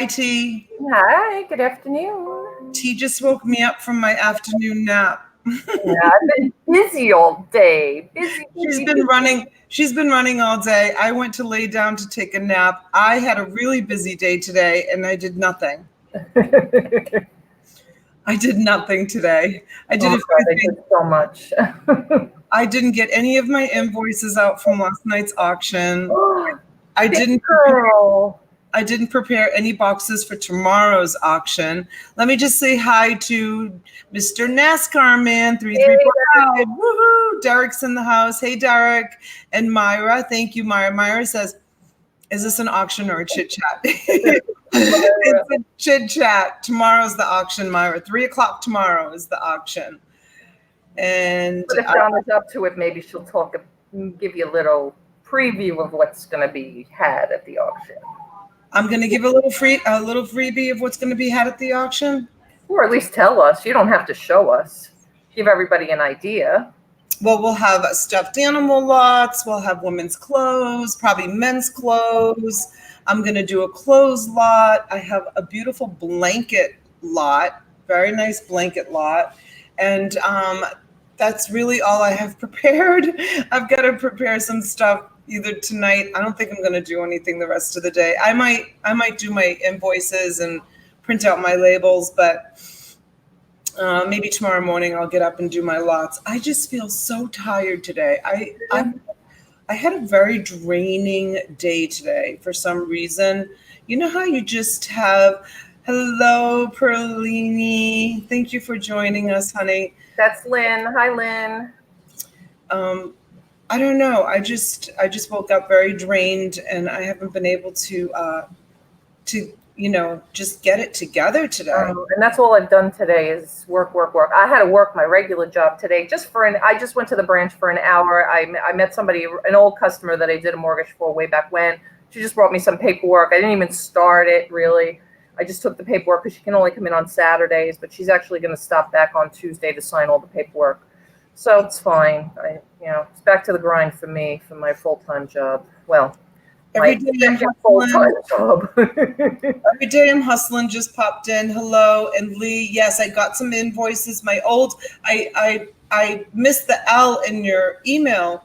T. Hi, good afternoon. T just woke me up from my afternoon nap. Yeah, I've been busy all day. Busy, She's busy, been running. She's been running all day. I went to lay down to take a nap. I had a really busy day today, and I did nothing. busy. I did nothing today. I Oh did my a God, few I things. did so much. I didn't get any of my invoices out from last night's auction. I Big didn't prepare. girl. I didn't prepare any boxes for tomorrow's auction. Let me just say hi to Mr. NASCAR Man Hey, 3345. Woohoo! Derek's in the house. Hey, Derek. And Myra. Thank you, Myra. Myra says, is this an auction or a chit chat? Myra. It's a chit chat. Tomorrow's the auction, Myra. 3 o'clock tomorrow is the auction. And Put a thumbs up to it. Maybe she'll give you a little preview of what's going to be had at the auction. I'm going to give a little freebie of what's going to be had at the auction. Or at least tell us. You don't have to show us. Give everybody an idea. Well, we'll have stuffed animal lots. We'll have women's clothes, probably men's clothes. I'm going to do a clothes lot. I have a beautiful blanket lot, very nice blanket lot. And that's really all I have prepared. I've got to prepare some stuff either tonight. I don't think I'm going to do anything the rest of the day. I might do my invoices and print out my labels, but maybe tomorrow morning I'll get up and do my lots. I just feel so tired today. I had a very draining day today for some reason. You know how you just have, hello, Perlini. Thank you for joining us, honey. That's Lynn. Hi, Lynn. I don't know. I just woke up very drained, and I haven't been able to just get it together today. And that's all I've done today is work. I had to work my regular job today I just went to the branch for an hour. I met somebody, an old customer that I did a mortgage for way back when. She just brought me some paperwork. I didn't even start it really. I just took the paperwork because she can only come in on Saturdays, but she's actually going to stop back on Tuesday to sign all the paperwork. So it's fine. It's back to the grind for me, for my full-time job. Well, every day I'm full-time job. Every day I'm hustling. Just popped in. Hello, and Lee. Yes, I got some invoices. I missed the L in your email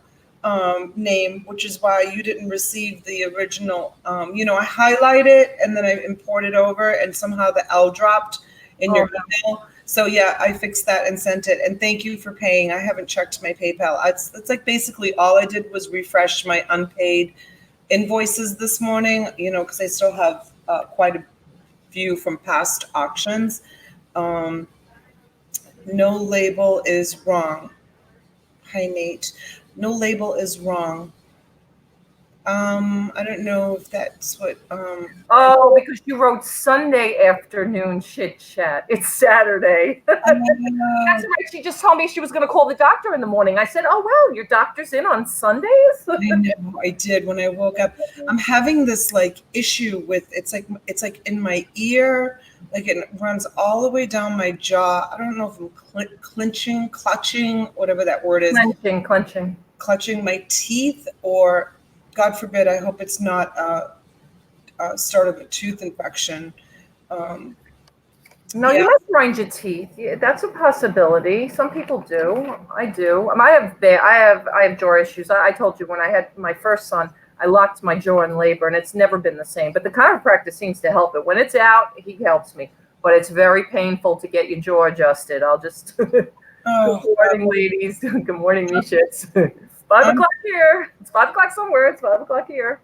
name, which is why you didn't receive the original. I highlight it and then I import it over, and somehow the L dropped in your email. So yeah, I fixed that and sent it. And thank you for paying. I haven't checked my PayPal. It's like basically all I did was refresh my unpaid invoices this morning, because I still have quite a few from past auctions. No label is wrong. Hi, Nate. No label is wrong. I don't know if that's what. Because you wrote Sunday afternoon chit chat. It's Saturday. That's right. She just told me she was going to call the doctor in the morning. I said, "Oh wow, your doctor's in on Sundays." I know, I did when I woke up. I'm having this issue with it's like in my ear, like it runs all the way down my jaw. I don't know if I'm clutching, whatever that word is. Clutching my teeth, or God forbid, I hope it's not start of a tooth infection. No, you must grind your teeth. Yeah, that's a possibility. Some people do. I do. I have jaw issues. I told you when I had my first son, I locked my jaw in labor, and it's never been the same. But the chiropractor seems to help it. When it's out, he helps me. But it's very painful to get your jaw adjusted. I'll just. Good morning, ladies. Good morning, Mishits. 5 o'clock here. It's 5 o'clock somewhere. It's 5 o'clock here.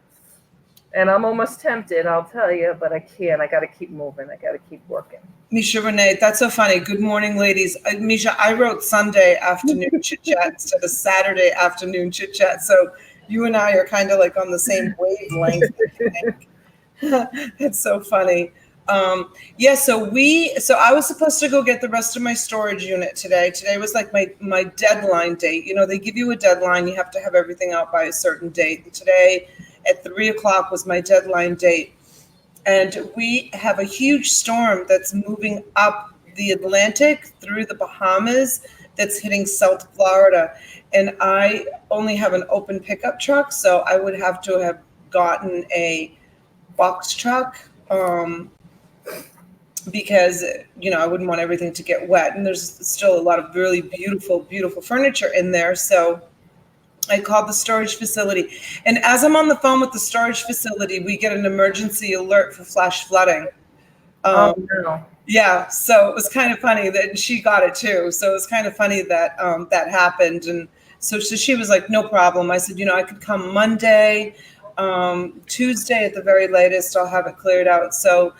And I'm almost tempted, I'll tell you, but I can't. I got to keep moving. I got to keep working. Misha Renee, that's so funny. Good morning, ladies. Misha, I wrote Sunday afternoon chit chat instead of Saturday afternoon chit chat. So you and I are kind of like on the same wavelength. It's so funny. So I was supposed to go get the rest of my storage unit today. Today was like my deadline date. They give you a deadline. You have to have everything out by a certain date. And today at 3 o'clock was my deadline date. And we have a huge storm that's moving up the Atlantic through the Bahamas that's hitting South Florida. And I only have an open pickup truck, so I would have to have gotten a box truck. because I wouldn't want everything to get wet, and there's still a lot of really beautiful furniture in there. So I called the storage facility, and as I'm on the phone with the storage facility, we get an emergency alert for flash flooding. Oh um, no. yeah, so it was kind of funny that she got it too. So it was kind of funny that that happened. And so she was like, no problem. I said, I could come Monday, Tuesday at the very latest, I'll have it cleared out. So,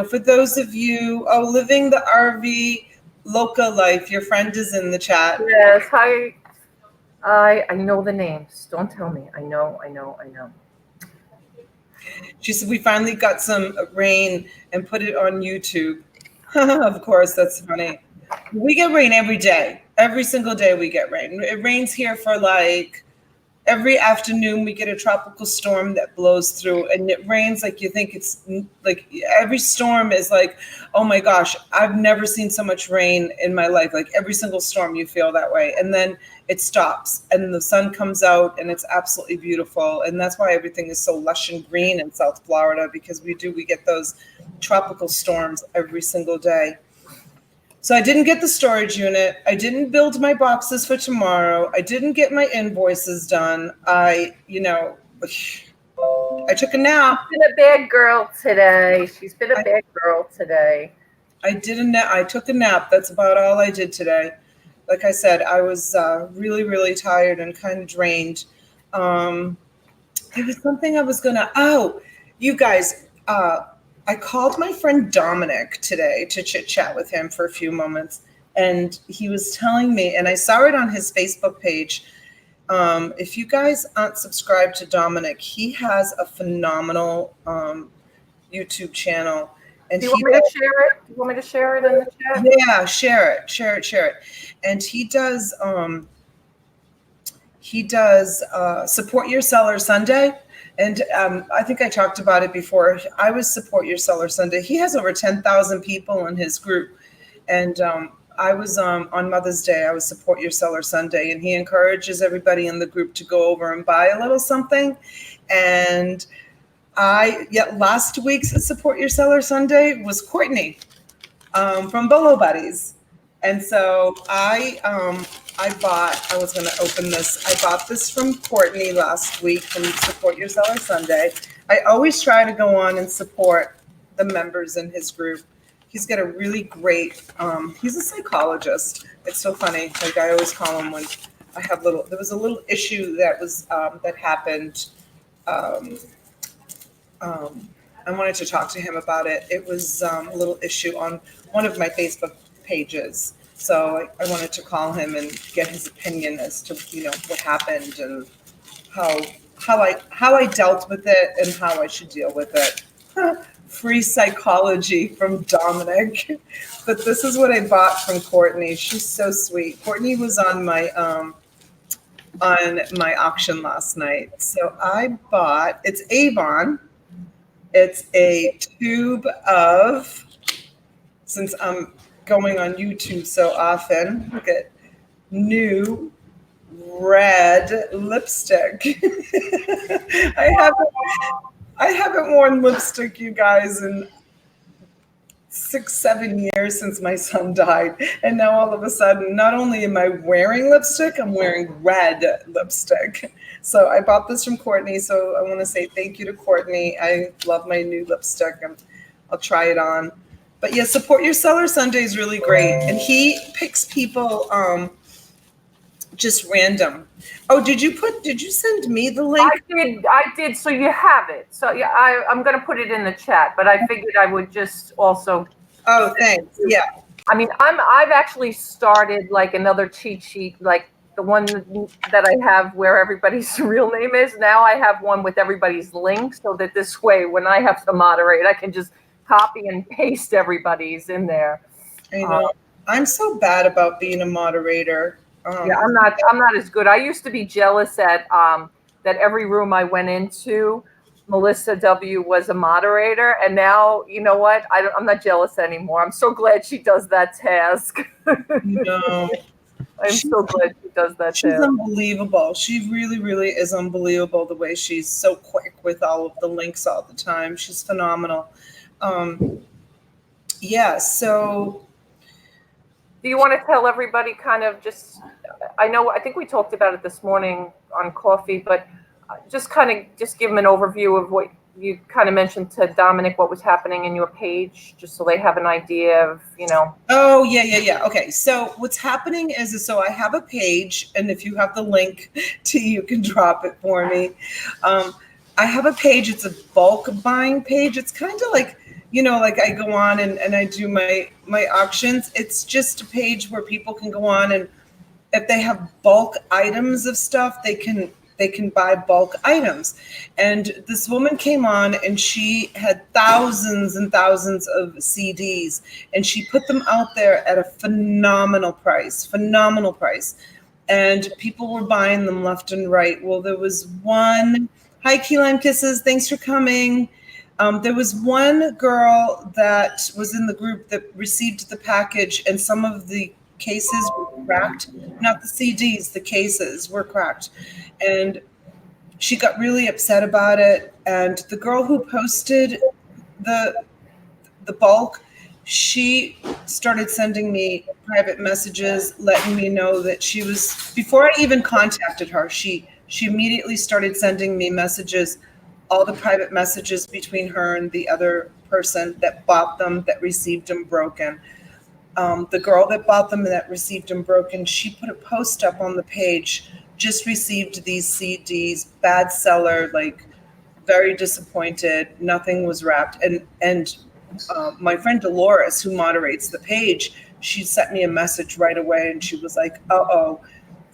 for those of you, living the RV local life, your friend is in the chat. Yes. Hi. I know the names. Don't tell me. I know. She said, we finally got some rain and put it on YouTube. Of course, that's funny. We get rain every day. Every single day we get rain. It rains here for like every afternoon. We get a tropical storm that blows through, and it rains like you think it's like every storm is like, oh my gosh, I've never seen so much rain in my life. Like every single storm you feel that way. And then it stops and the sun comes out and it's absolutely beautiful. And that's why everything is so lush and green in South Florida, because we get those tropical storms every single day. So I didn't get the storage unit. I didn't build my boxes for tomorrow. I didn't get my invoices done. I took a nap. She's been a bad girl today. I took a nap. That's about all I did today. Like I said, I was really, really tired and kind of drained. There was something I was you guys, I called my friend Dominic today to chit chat with him for a few moments. And he was telling me, and I saw it on his Facebook page. If you guys aren't subscribed to Dominic, he has a phenomenal YouTube channel. And Do you want me to share it? Do you want me to share it in the chat? Yeah, share it. And he does Support Your Seller Sunday. And I think I talked about it before. I was Support Your Seller Sunday. He has over 10,000 people in his group. And I was on Mother's Day, I was Support Your Seller Sunday. And he encourages everybody in the group to go over and buy a little something. And last week's Support Your Seller Sunday was Courtney from Bolo Buddies. And so I was going to open this. I bought this from Courtney last week from Support Your Seller Sunday. I always try to go on and support the members in his group. He's got a really great, he's a psychologist. It's so funny. Like I always call him when I have there was a little issue that happened. I wanted to talk to him about it. It was a little issue on one of my Facebook pages. So I wanted to call him and get his opinion as to, what happened and how I dealt with it and how I should deal with it. Free psychology from Dominic. But this is what I bought from Courtney. She's so sweet. Courtney was on my auction last night. So I bought, it's Avon. It's a tube of, since I'm going on YouTube so often, look at new red lipstick. I haven't worn lipstick, you guys, in 6-7 years since my son died. And now all of a sudden, not only am I wearing lipstick, I'm wearing red lipstick. So I bought this from Courtney. So I want to say thank you to Courtney. I love my new lipstick. I'll try it on. But yeah, Support Your Seller Sunday is really great. And he picks people just random. Oh, did you send me the link? I did. So you have it. So yeah, I'm going to put it in the chat, but I figured I would just also. Oh, thanks. Yeah. I mean, I've actually started like another cheat sheet, like the one that I have where everybody's real name is. Now I have one with everybody's link, so that this way, when I have to moderate, I can just copy and paste everybody's in there. I know. I'm so bad about being a moderator. Yeah, I'm not as good. I used to be jealous at that every room I went into, Melissa W. was a moderator, and now you know what? I'm not jealous anymore. I'm so glad she does that task. No. I'm so glad she does that. She's unbelievable. She really, really is unbelievable. The way she's so quick with all of the links all the time. She's phenomenal. Yeah, so Do you want to tell everybody kind of just, I think we talked about it this morning on coffee, but just kind of just give them an overview of what you kind of mentioned to Dominic, what was happening in your page, just so they have an idea of, oh, yeah. Okay, so what's happening is so I have a page, and if you have the link you can drop it for me. I have a page. It's a bulk buying page. It's kind of like, like I go on and I do my auctions. It's just a page where people can go on, and if they have bulk items of stuff, they can buy bulk items. And this woman came on and she had thousands and thousands of CDs, and she put them out there at a phenomenal price, and people were buying them left and right. Well, there was one. Hi, Key Lime Kisses. Thanks for coming. There was one girl that was in the group that received the package, and some of the cases were cracked. Not the CDs, the cases were cracked. And she got really upset about it. And the girl who posted the bulk, she started sending me private messages, letting me know that she was, before I even contacted her, she immediately started sending me messages, all the private messages between her and the other person that bought them, that received them broken. The girl that bought them and that received them broken, she put a post up on the page, just received these CDs, bad seller, like very disappointed, nothing was wrapped. And my friend Dolores, who moderates the page, she sent me a message right away, and she was like, uh-oh,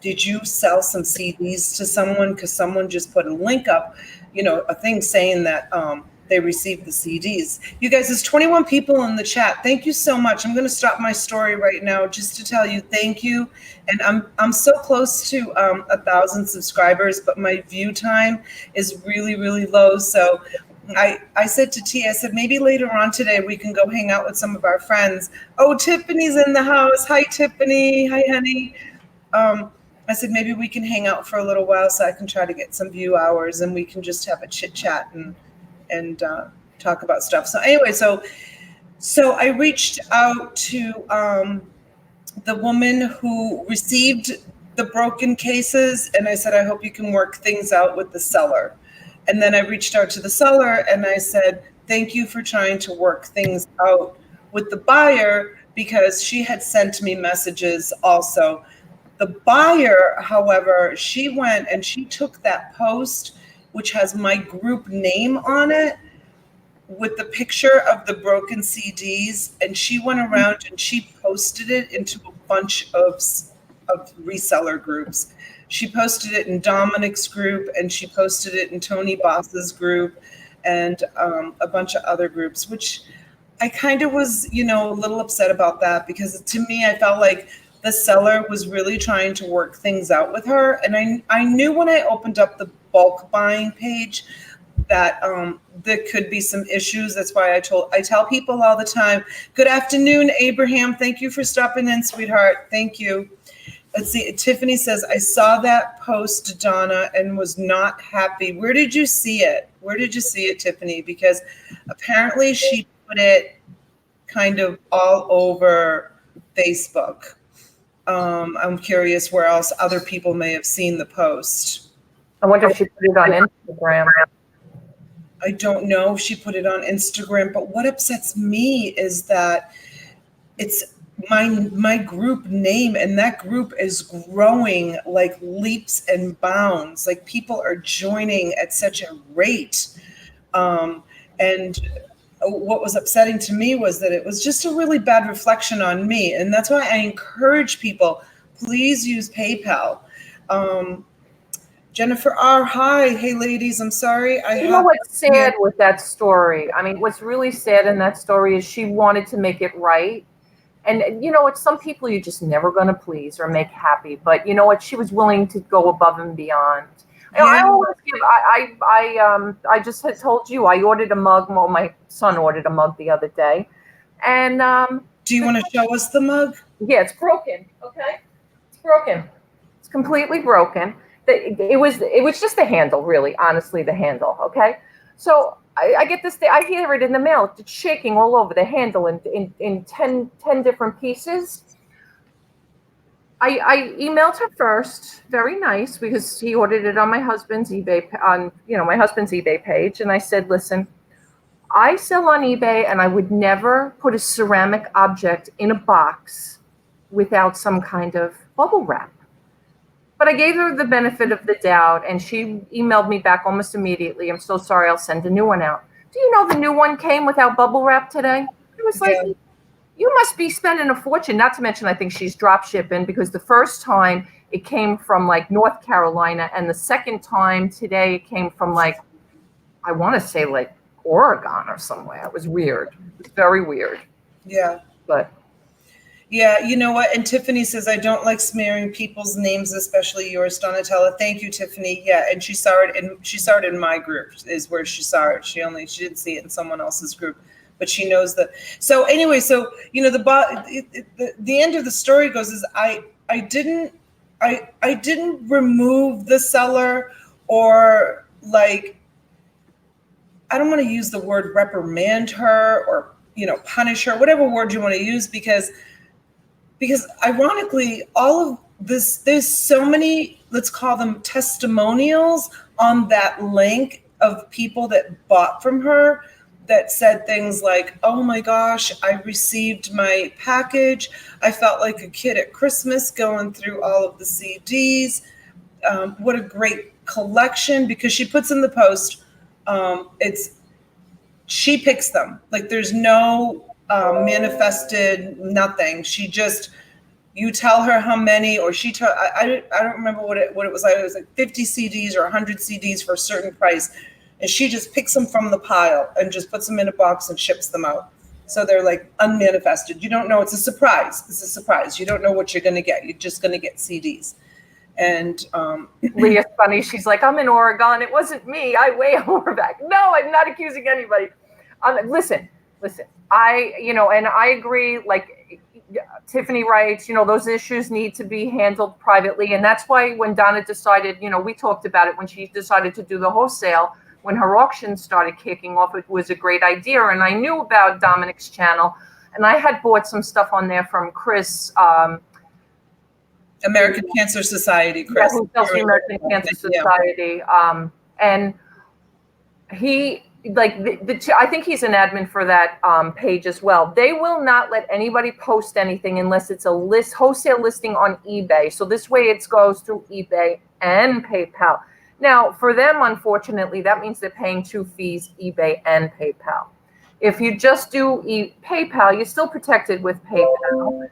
did you sell some CDs to someone? Because someone just put a link up, a thing saying that they received the CDs. You guys, there's 21 people in the chat. Thank you so much. I'm going to stop my story right now just to tell you thank you. And I'm so close to 1,000 subscribers, but my view time is really, really low. So I said to T, I said, maybe later on today we can go hang out with some of our friends. Oh, Tiffany's in the house. Hi, Tiffany. Hi, honey. I said, maybe we can hang out for a little while so I can try to get some view hours, and we can just have a chit chat and talk about stuff. So anyway, so I reached out to the woman who received the broken cases, and I said, I hope you can work things out with the seller. And then I reached out to the seller and I said, thank you for trying to work things out with the buyer, because she had sent me messages also. The buyer, however, she went and she took that post, which has my group name on it, with the picture of the broken CDs, and she went around and she posted it into a bunch of reseller groups. She posted it in Dominic's group, and she posted it in Tony Boss's group, and a bunch of other groups, which I kind of was, a little upset about that, because to me, I felt like the seller was really trying to work things out with her. And I knew when I opened up the bulk buying page that there could be some issues. That's why I tell people all the time, good afternoon, Abraham. Thank you for stopping in, sweetheart. Thank you. Let's see. Tiffany says, I saw that post, Donna, and was not happy. Where did you see it? Where did you see it, Tiffany? Because apparently she put it kind of all over Facebook. I'm curious where else other people may have seen the post. I wonder if she put it on Instagram. I don't know if she put it on Instagram, but what upsets me is that it's my group name, and that group is growing like leaps and bounds. Like, people are joining at such a rate. And what was upsetting to me was that it was just a really bad reflection on me. And that's why I encourage people, please use PayPal. Jennifer R. Hi. Hey, ladies. I'm sorry. You know what's sad with that story? I mean, what's really sad in that story is she wanted to make it right. And it's some people you're just never going to please or make happy. But you know what? She was willing to go above and beyond. Yeah. I always give. I just had told you I ordered a mug. Well, my son ordered a mug the other day, and do you want to show us the mug? Yeah, it's broken. Okay, it's broken. It's completely broken. It was just the handle, really. Honestly, the handle. Okay, So I get this thing, I hear it in the mail. It's shaking all over the handle in 10 different pieces. I emailed her first, very nice, because he ordered it on my husband's eBay, my husband's eBay page. And I said, listen, I sell on eBay and I would never put a ceramic object in a box without some kind of bubble wrap. But I gave her the benefit of the doubt, and she emailed me back almost immediately. I'm so sorry, I'll send a new one out. Do you know the new one came without bubble wrap today? It was like, Yeah. you must be spending a fortune. Not to mention, I think she's drop shipping, because the first time it came from like North Carolina, and the second time today it came from like, I want to say like Oregon or somewhere. It was weird. It was very weird. Yeah. But yeah, you know what? And Tiffany says, I don't like smearing people's names, especially yours, Donatella. Thank you, Tiffany. Yeah, and she saw it in my group is where she saw it. She didn't see it in someone else's group, but she knows that. So anyway, so the end of the story goes is I didn't remove the seller, or like, I don't want to use the word reprimand her or punish her, whatever word you want to use, because ironically, all of this, there's so many, let's call them testimonials on that link of people that bought from her that said things like, oh my gosh, I received my package. I felt like a kid at Christmas going through all of the CDs. What a great collection, because she puts in the post, she picks them. Like, there's no manifested nothing. She just, you tell her how many, or I don't remember what it was like. It was like 50 CDs or 100 CDs for a certain price. And she just picks them from the pile and just puts them in a box and ships them out. So they're like unmanifested. You don't know. It's a surprise. It's a surprise. You don't know what you're going to get. You're just going to get CDs. And Leah's funny. She's like, I'm in Oregon. It wasn't me. I way over back. No, I'm not accusing anybody. Listen. And I agree. Like Tiffany writes, those issues need to be handled privately. And that's why when Donna decided, we talked about it when she decided to do the wholesale, when her auction started kicking off, it was a great idea. And I knew about Dominic's channel, and I had bought some stuff on there from Chris, American Cancer Society, Chris. Yeah, who sells the American Cancer Society. Yeah. And he, I think he's an admin for that page as well. They will not let anybody post anything unless it's a wholesale listing on eBay. So this way it goes through eBay and PayPal. Now, for them, unfortunately, that means they're paying two fees, eBay and PayPal. If you just do PayPal, you're still protected with PayPal.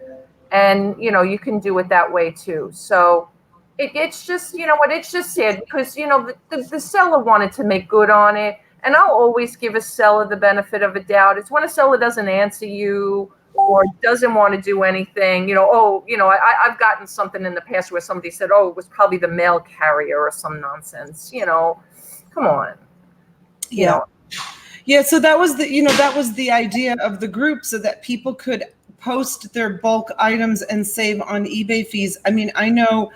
And, you can do it that way too. So it's just, it's just sad because, the seller wanted to make good on it. And I'll always give a seller the benefit of a doubt. It's when a seller doesn't answer you or doesn't want to do anything, I've gotten something in the past where somebody said, oh, it was probably the mail carrier or some nonsense, come on. Yeah. Yeah. So that was the idea of the group, so that people could post their bulk items and save on eBay fees. I mean, I know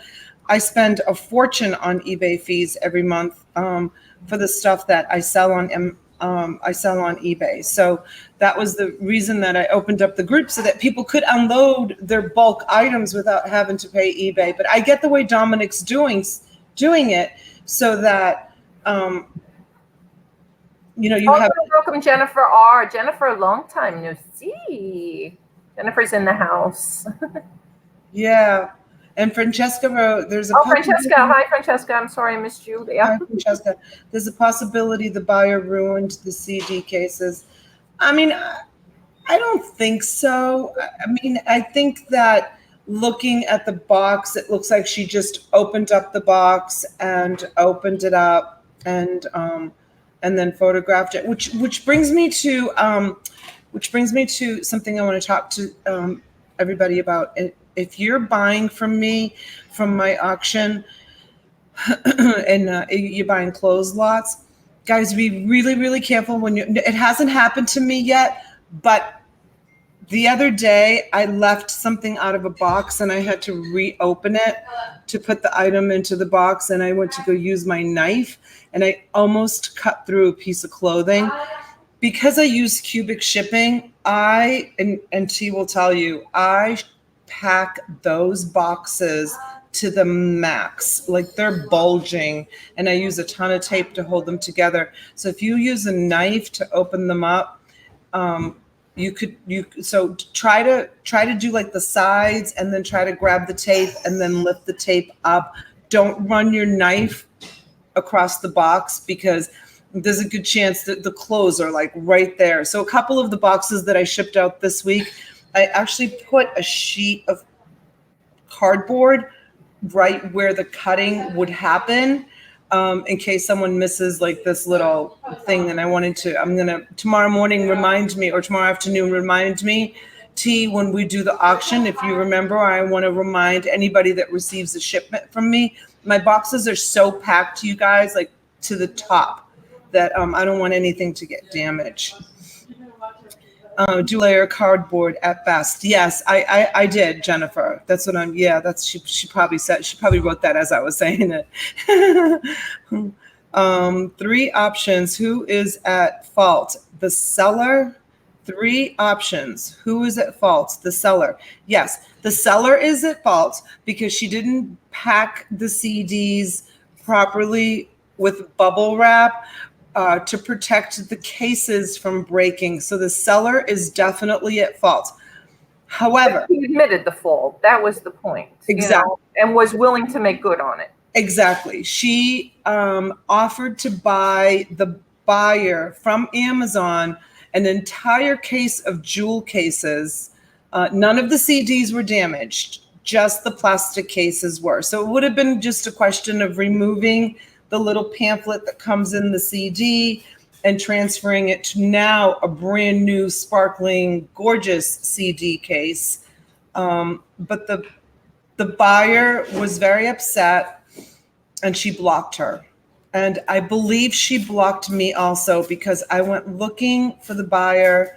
I spend a fortune on eBay fees every month for the stuff that I sell on eBay. So that was the reason that I opened up the group, so that people could unload their bulk items without having to pay eBay. But I get the way Dominic's doing it, so that you have. Welcome, Jennifer R. Jennifer, long time no see. Jennifer's in the house. Yeah. And Francesca wrote, there's a Francesca. Hi, Francesca. I'm sorry I missed you. Yeah. Hi, Francesca. There's a possibility the buyer ruined the CD cases. I mean, I don't think so. I mean, I think that looking at the box, it looks like she just opened up the box and opened it up and then photographed it, which brings me to something I want to talk to everybody about. If you're buying from me, from my auction, and you're buying closed lots, guys, be really, really careful it hasn't happened to me yet, but The other day, I left something out of a box and I had to reopen it to put the item into the box. And I went to go use my knife and I almost cut through a piece of clothing. Because I use cubic shipping, and T will tell you, I pack those boxes to the max. Like they're bulging and I use a ton of tape to hold them together. So if you use a knife to open them up, so try to do like the sides and then try to grab the tape and then lift the tape up. Don't run your knife across the box because there's a good chance that the clothes are like right there. So a couple of the boxes that I shipped out this week, I actually put a sheet of cardboard right where the cutting would happen, in case someone misses like this little thing. And I'm gonna tomorrow morning remind me, or tomorrow afternoon remind me, T, when we do the auction, if you remember, I want to remind anybody that receives a shipment from me, my boxes are so packed, you guys, like to the top, that I don't want anything to get damaged. Do layer cardboard at best. Yes, I did, Jennifer. That's what I'm. Yeah, that's she probably said. She probably wrote that as I was saying it. 3 options. Who is at fault? The seller. 3 options. Who is at fault? The seller. Yes, the seller is at fault because she didn't pack the CDs properly with bubble wrap. To protect the cases from breaking. So the seller is definitely at fault. However, he admitted the fault. That was the point. Exactly. And was willing to make good on it. Exactly. She offered to buy the buyer from Amazon an entire case of jewel cases. None of the CDs were damaged, just the plastic cases were. So it would have been just a question of removing the little pamphlet that comes in the CD and transferring it to now a brand new, sparkling, gorgeous CD case. But the buyer was very upset and she blocked her. And I believe she blocked me also because I went looking for the buyer,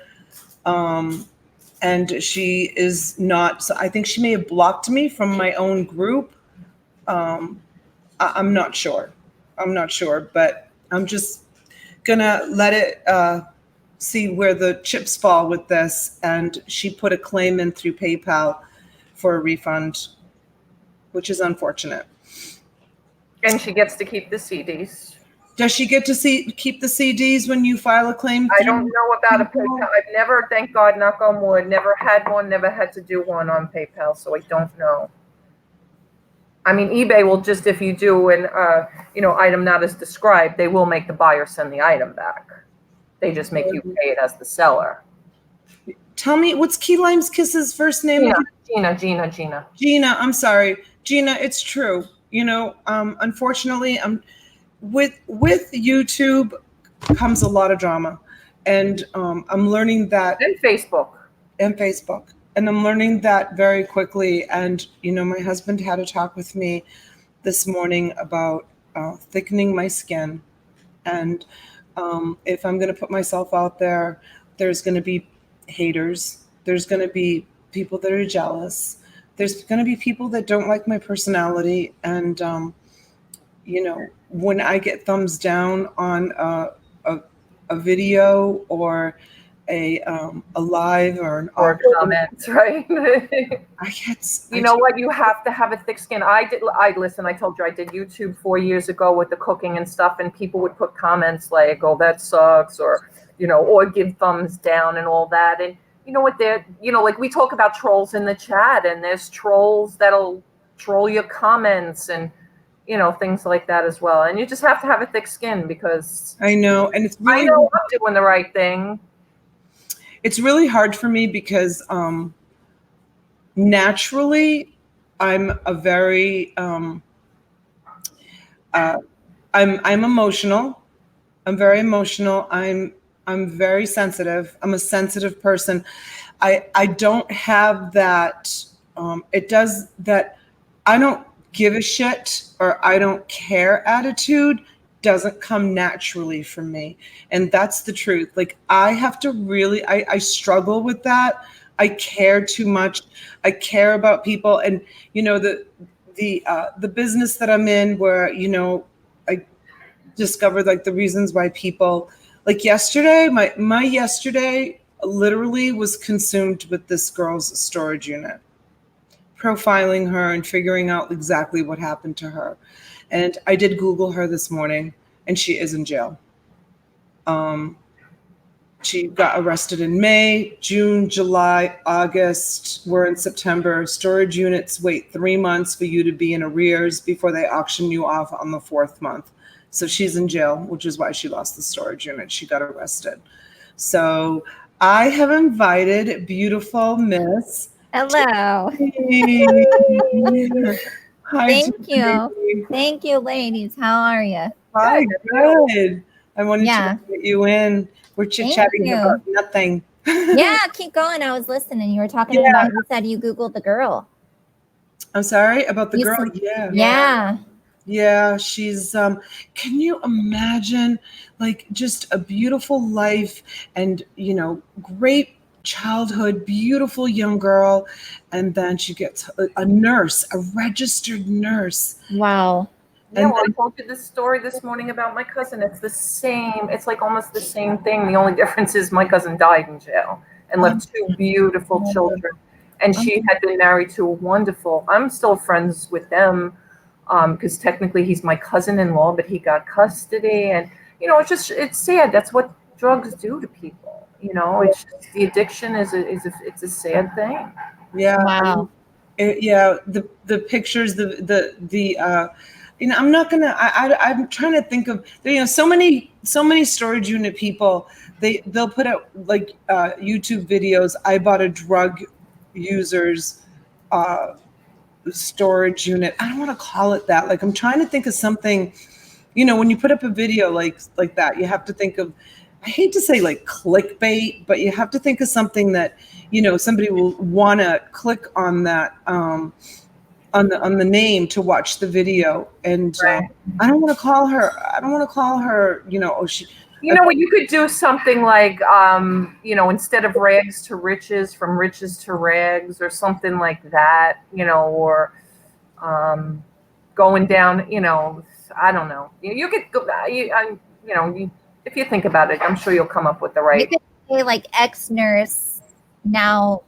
and she is not. So I think she may have blocked me from my own group. I'm not sure. But I'm just gonna let it see where the chips fall with this. And she put a claim in through PayPal for a refund, which is unfortunate. And she gets to keep the CDs. Does she get to keep the CDs when you file a claim? I don't know about a PayPal. I've never, thank God, knock on wood, never had one, never had to do one on PayPal, so I don't know. I mean, eBay will just, if you do an item not as described, they will make the buyer send the item back. They just make you pay it as the seller. Tell me, what's Key Lime's Kiss's first name? Gina. Gina, I'm sorry. Gina, it's true. Unfortunately, with YouTube comes a lot of drama. And I'm learning that. And Facebook. And I'm learning that very quickly. And, my husband had a talk with me this morning about thickening my skin. And if I'm going to put myself out there, there's going to be haters. There's going to be people that are jealous. There's going to be people that don't like my personality. And, when I get thumbs down on a video or a live or comments, right? You know what? You have to have a thick skin. I told you I did YouTube 4 years ago with the cooking and stuff, and people would put comments like, "Oh, that sucks," or give thumbs down and all that. And you know what? Like we talk about trolls in the chat, and there's trolls that'll troll your comments and things like that as well. And you just have to have a thick skin because I know, and I know I'm doing the right thing. It's really hard for me because naturally I'm a very I'm emotional. I'm very emotional. I'm very sensitive. I'm a sensitive person. I don't have that it does that I don't give a shit or I don't care attitude doesn't come naturally for me. And that's the truth. Like I have to really, I struggle with that. I care too much. I care about people, and the business that I'm in, where I discovered like the reasons why people, like yesterday, my yesterday literally was consumed with this girl's storage unit, profiling her and figuring out exactly what happened to her. And I did Google her this morning, and she is in jail. She got arrested in May, June, July, August. We're in September. Storage units wait 3 months for you to be in arrears before they auction you off on the 4th month. So she's in jail, which is why she lost the storage unit. She got arrested. So I have invited beautiful Miss. Hello. Hi, Thank Judy. you. Thank you, ladies. How are you? Hi, good. I wanted Yeah. to get you in. We're chit-chatting you. about nothing. Yeah, keep going. I was listening. You were talking Yeah. about, you said you Googled the girl. I'm sorry about the You girl. said- Yeah. Yeah. She's can you imagine, like, just a beautiful life and great childhood, beautiful young girl, and then she gets a nurse, a registered nurse. Wow. Yeah, And well, I then- told you this story this morning about my cousin. It's the same. It's like almost the same thing. The only difference is my cousin died in jail and left 2 beautiful children. And she had been married to a wonderful. I'm still friends with them because technically he's my cousin-in-law, but he got custody. And it's sad. That's what drugs do to people. It's just, the addiction it's a sad thing. Yeah. Wow. The pictures, I'm not gonna. I'm trying to think of, so many storage unit people. They'll put out like YouTube videos. I bought a drug user's storage unit. I don't want to call it that. Like, I'm trying to think of something. When you put up a video like that, you have to think of, I hate to say like clickbait, but you have to think of something that somebody will want to click on that on the name to watch the video. And Right. I don't want to call her. Oh, she. What you could do something like, instead of rags to riches, from riches to rags, or something like that, or going down, I don't know. You could go, if you think about it, I'm sure you'll come up with the You right. could say like ex-nurse, now,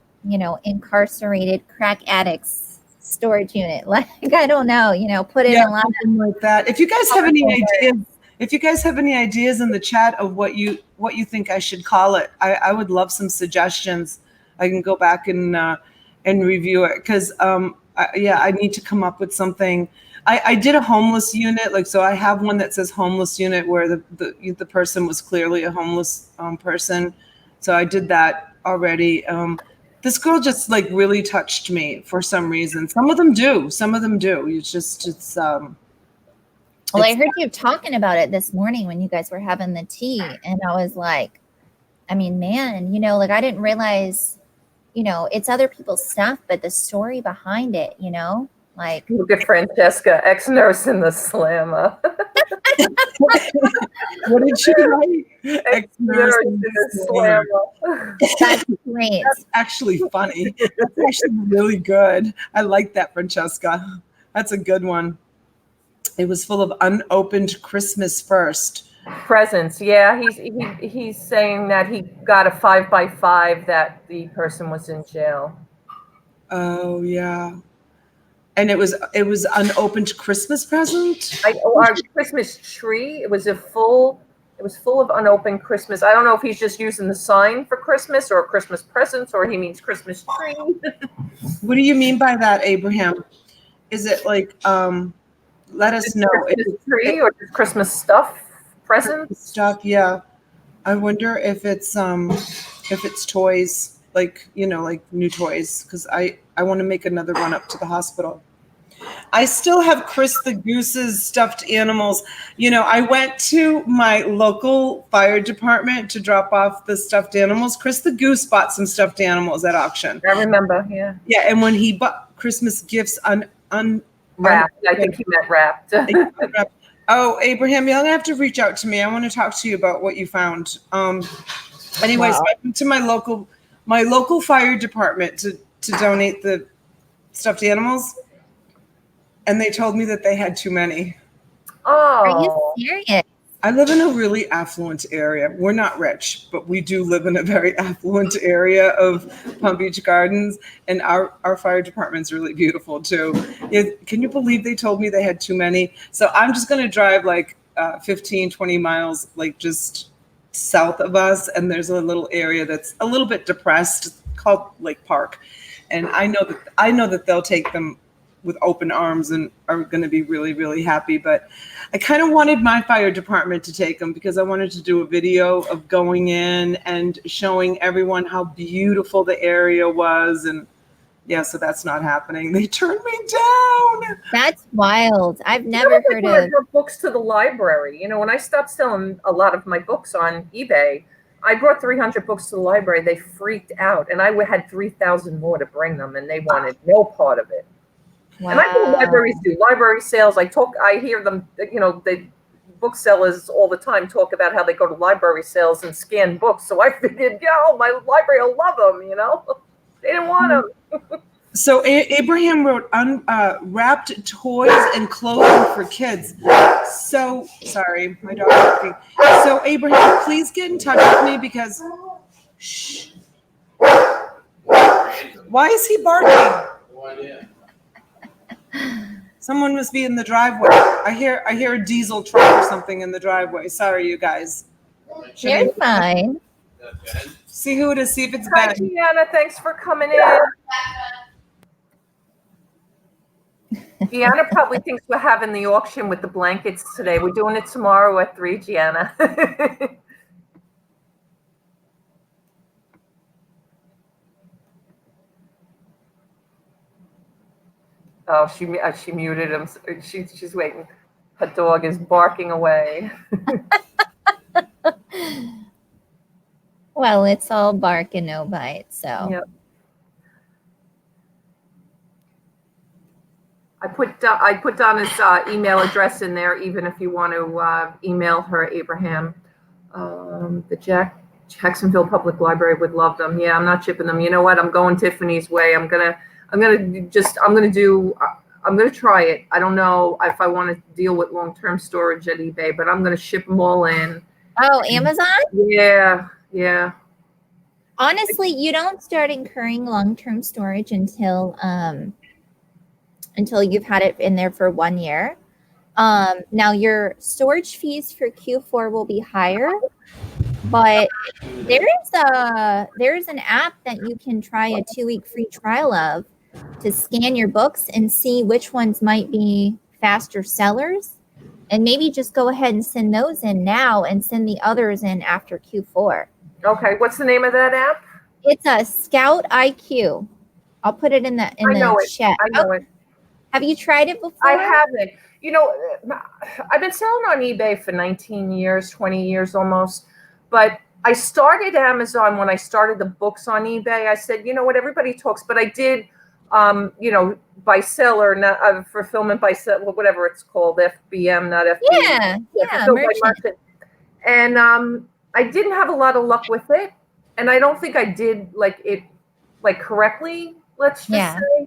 incarcerated crack addicts storage unit. Like, I don't know, put in a lot of Something like that. If you guys have any ideas in the chat of what you think I should call it, I would love some suggestions. I can go back and review it, because I need to come up with something. I did a homeless unit, like, so I have one that says homeless unit, where the person was clearly a homeless person. So I did that already. This girl just like really touched me for some reason. Some of them do. Well, I heard you talking about it this morning when you guys were having the tea, and I was like, I mean, man, like, I didn't realize, it's other people's stuff, but the story behind it, like. Look at Francesca, ex-nurse in the slammer. What did she write? Ex-nurse in the slammer. That's great. That's actually funny. That's actually really good. I like that, Francesca. That's a good one. It was full of unopened Christmas first presents. Yeah, he's saying that he got a 5x5 that the person was in jail. Oh yeah, and it was unopened Christmas present. Our Christmas tree. It was full of unopened Christmas. I don't know if he's just using the sign for Christmas or Christmas presents, or he means Christmas tree. What do you mean by that, Abraham? Is it like let us know. Christmas tree or just Christmas stuff, presents, stuff. Yeah, I wonder if it's toys, like like new toys, because I want to make another run up to the hospital. I still have Chris the Goose's stuffed animals. I went to my local fire department to drop off the stuffed animals. Chris the Goose bought some stuffed animals at auction. I remember, yeah. Yeah, and when he bought Christmas gifts wrapped. I think he meant wrapped. Oh, Abraham, you're gonna have to reach out to me. I want to talk to you about what you found. Anyways, Wow. I went to my local my local fire department to donate the stuffed animals, and they told me that they had too many. Are you Oh, serious? I live in a really affluent area. We're not rich, but we do live in a very affluent area of Palm Beach Gardens, and our fire department's really beautiful too. Can you believe they told me they had too many? So I'm just going to drive like 15, 20 miles, like just south of us, and there's a little area that's a little bit depressed called Lake Park. And I know that they'll take them with open arms and are going to be really, really happy. But I kind of wanted my fire department to take them because I wanted to do a video of going in and showing everyone how beautiful the area was. And yeah, so that's not happening. They turned me down. That's wild. I've never heard when I of. brought books to the library. You know, when I stopped selling a lot of my books on eBay, I brought 300 books to the library. They freaked out, and I had 3,000 more to bring them, and they wanted no part of it. Wow. And I think libraries do library sales. I hear them, you know, the booksellers all the time talk about how they go to library sales and scan books. So I figured, my library will love them, you know. They didn't want them. So Abraham wrote wrapped toys and clothing for kids. So sorry, my dog's barking. So Abraham, please get in touch with me because shh. Why is he barking? No idea. Someone must be in the driveway. I hear a diesel truck or something in the driveway. Sorry, you guys. You're fine. See who it is. See if it's Hi, Ben. Gianna. Thanks for coming in. Gianna probably thinks we're having the auction with the blankets today. We're doing it tomorrow at 3, Gianna. Oh, she muted him. She's waiting. Her dog is barking away. Well, it's all bark and no bite, so. Yep. I put Donna's email address in there, even if you want to email her, Abraham. The Jacksonville Public Library would love them. Yeah, I'm not shipping them. You know what? I'm going Tiffany's way. I'm gonna try it. I don't know if I want to deal with long-term storage at eBay, but I'm gonna ship them all in. Oh, Amazon? Yeah. Honestly, you don't start incurring long-term storage until you've had it in there for 1 year. Now your storage fees for Q4 will be higher, but there's an app that you can try a 2-week free trial of to scan your books and see which ones might be faster sellers, and maybe just go ahead and send those in now and send the others in after Q4. Okay, what's the name of that app? It's a Scout IQ. I'll put it in the chat. I know it. Have you tried it before? I haven't. You know, I've been selling on eBay for 19 years, 20 years almost. But I started Amazon when I started the books on eBay. I said, you know what, everybody talks, but I did, by seller, not fulfillment by seller, whatever it's called, FBM, not FBM. Yeah, merchant. And I didn't have a lot of luck with it. And I don't think I did it correctly, let's just say. Yeah.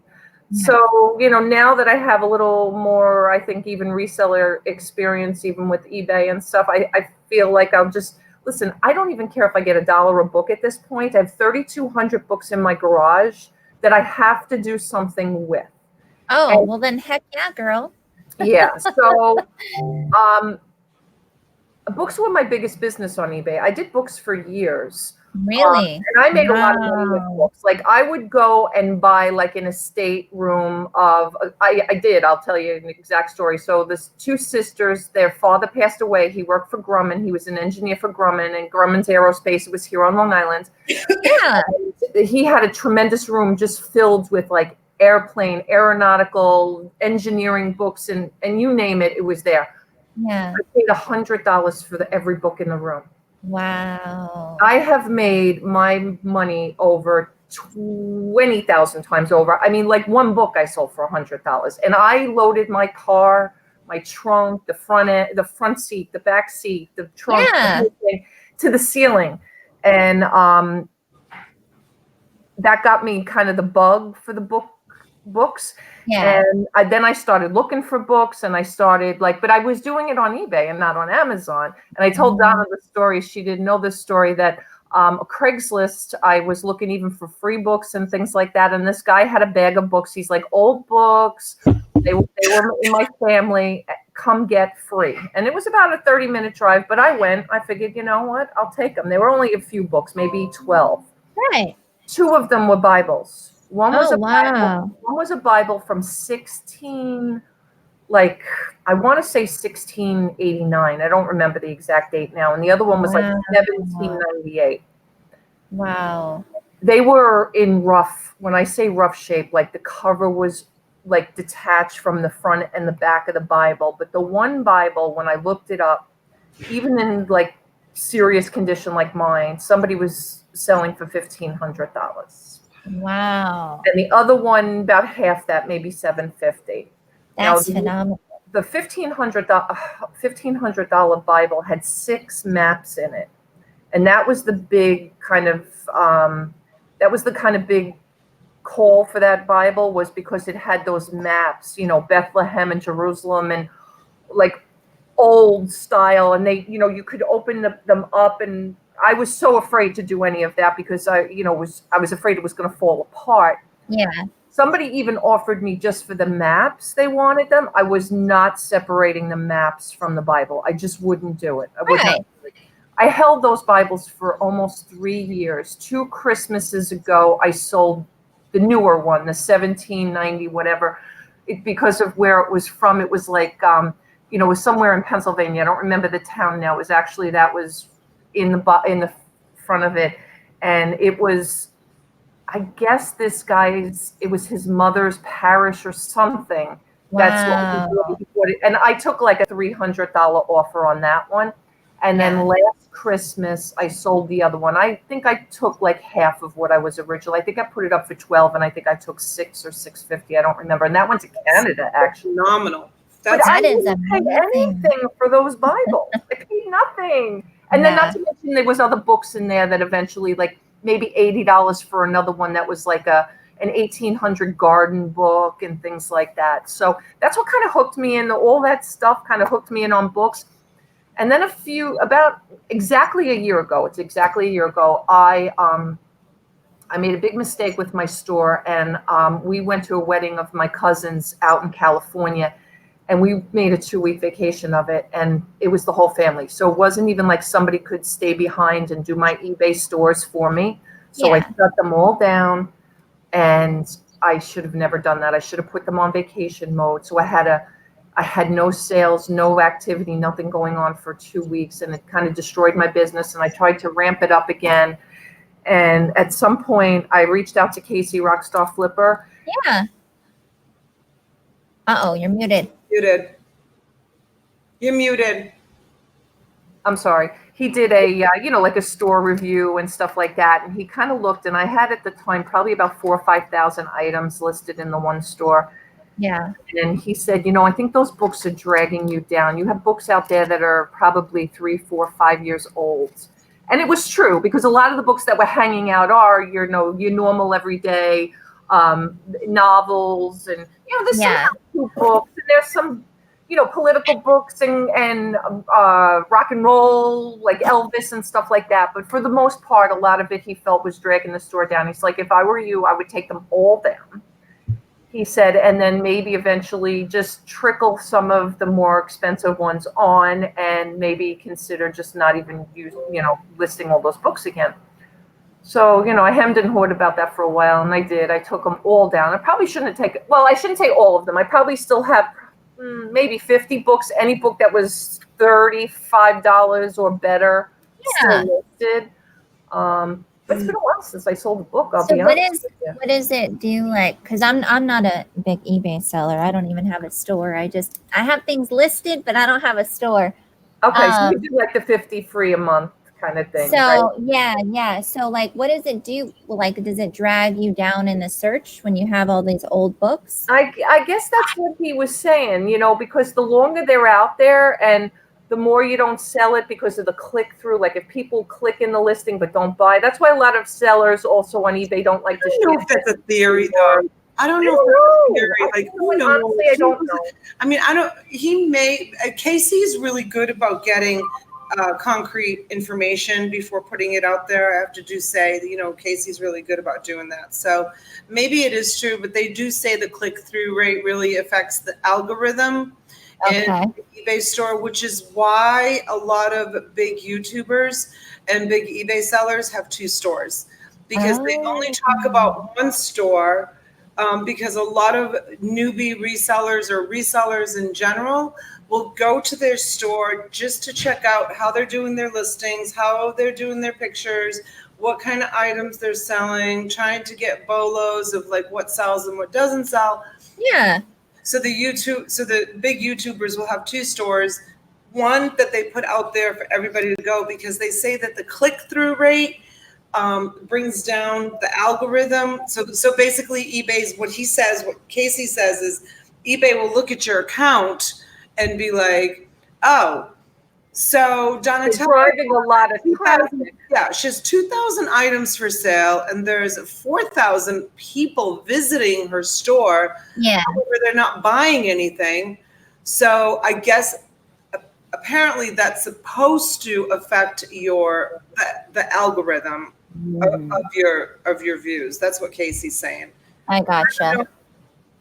So, now that I have a little more, I think even reseller experience, even with eBay and stuff, I feel like I'll just, listen, I don't even care if I get $1 a book at this point. I have 3,200 books in my garage that I have to do something with. Oh, well then heck yeah, girl. Yeah. So, books were my biggest business on eBay. I did books for years. Really? And I made a lot of money with books. I would go and buy an estate room of, I'll tell you an exact story. So there's 2 sisters, their father passed away. He worked for Grumman. He was an engineer for Grumman, and Grumman's Aerospace. It was here on Long Island. Yeah. And he had a tremendous room just filled with airplane, aeronautical, engineering books, and you name it, it was there. Yeah. I paid $100 for every book in the room. Wow. I have made my money over 20,000 times over. I mean, one book I sold for $100, and I loaded my car, my trunk, the front seat, the back seat, the trunk, everything, to the ceiling. And that got me kind of the bug for the books. Yeah. And then I started looking for books, and I started but I was doing it on eBay and not on Amazon. And I told Donna the story. She didn't know this story, that Craigslist, I was looking even for free books and things like that. And this guy had a bag of books. He's like, old books. They were in my family. Come get free. And it was about a 30-minute drive, but I went. I figured, you know what? I'll take them. There were only a few books, maybe 12. Right. 2 of them were Bibles. One was wow. One was a Bible from 16, I want to say 1689. I don't remember the exact date now. And the other one was like 1798. Wow. They were in rough, when I say rough shape, like the cover was like detached from the front and the back of the Bible. But the one Bible, when I looked it up, even in like serious condition like mine, somebody was selling for $1,500. Wow. And the other one, about half that, maybe $750. That's phenomenal. The $1,500 Bible had 6 maps in it, and that was the big kind of big call for that Bible, was because it had those maps, Bethlehem and Jerusalem, and like old style, and they, you could open them up, and I was so afraid to do any of that because I was afraid it was going to fall apart. Yeah. Somebody even offered me just for the maps. They wanted them. I was not separating the maps from the Bible. I just wouldn't do it. I held those Bibles for almost 3 years. 2 Christmases ago, I sold the newer one, the 1790 whatever, because of where it was from. It was like, it was somewhere in Pennsylvania. I don't remember the town now. It was actually, that was in the front of it, and it was, I guess it was his mother's parish or something. Wow. And I took like a $300 offer on that one. And then last Christmas, I sold the other one. I think I took like half of what I was originally. I think I put it up for 12, and I think I took 6 or 650. I don't remember. And that went to Canada, actually. Phenomenal. But I didn't pay anything for those Bibles. I paid nothing. And then, not to mention, there was other books in there that eventually, like maybe $80 for another one that was like an 1800 garden book and things like that. So that's what kind of hooked me in. All that stuff kind of hooked me in on books. And then about exactly a year ago, I made a big mistake with my store, and we went to a wedding of my cousins out in California, and we made a 2-week vacation of it, and it was the whole family. So it wasn't even like somebody could stay behind and do my eBay stores for me. So I shut them all down, and I should have never done that. I should have put them on vacation mode. So I had no sales, no activity, nothing going on for 2 weeks, and it kind of destroyed my business. And I tried to ramp it up again. And at some point, I reached out to Casey, Rockstar Flipper. Yeah. Uh-oh, you're muted. You're muted. I'm sorry. He did a, like a store review and stuff like that. And he kind of looked, and I had at the time probably about 4,000 or 5,000 items listed in the one store. Yeah. And he said, I think those books are dragging you down. You have books out there that are probably 3, 4, 5 years old. And it was true, because a lot of the books that were hanging out are, your normal everyday novels, and there's some books, and there's some political books and rock and roll, like Elvis and stuff like that. But for the most part, a lot of it he felt was dragging the store down. He's like, if I were you, I would take them all down, he said, and then maybe eventually just trickle some of the more expensive ones on, and maybe consider just not even listing all those books again. So, I hemmed and hawed about that for a while, and I did. I took them all down. I probably shouldn't have taken, I shouldn't take all of them. I probably still have maybe 50 books, any book that was $35 or better still listed. But it's been a while since I sold a book. I'll be honest. What is it? Do you like? Because I'm not a big eBay seller. I don't even have a store. I have things listed, but I don't have a store. Okay, so you do like the 50 free a month kind of thing. So right? yeah. So like, what does it do? Like, does it drag you down in the search when you have all these old books? I guess that's what he was saying. Because the longer they're out there, and the more you don't sell it because of the click through. Like if people click in the listing but don't buy, that's why a lot of sellers also on eBay don't like to I don't know if that's a theory though. I don't know if that's a theory. Like, who knows? Honestly, I don't know. I mean, Casey's really good about getting concrete information before putting it out there. I have to say that, Casey's really good about doing that. So maybe it is true, but they do say the click-through rate really affects the algorithm in the eBay store, which is why a lot of big YouTubers and big eBay sellers have 2 stores, because they only talk about one store. Because a lot of newbie resellers or resellers in general will go to their store just to check out how they're doing their listings, how they're doing their pictures, what kind of items they're selling, trying to get bolos of like what sells and what doesn't sell. Yeah. So the big YouTubers will have 2 stores, one that they put out there for everybody to go, because they say that the click-through rate brings down the algorithm. So basically eBay's, what Casey says is eBay will look at your account and be like, oh, so Donatella driving a lot of traffic. Yeah, she has 2,000 items for sale and there's 4,000 people visiting her store. Yeah. However, they're not buying anything. So I guess apparently that's supposed to affect the algorithm of your views. That's what Casey's saying. I gotcha.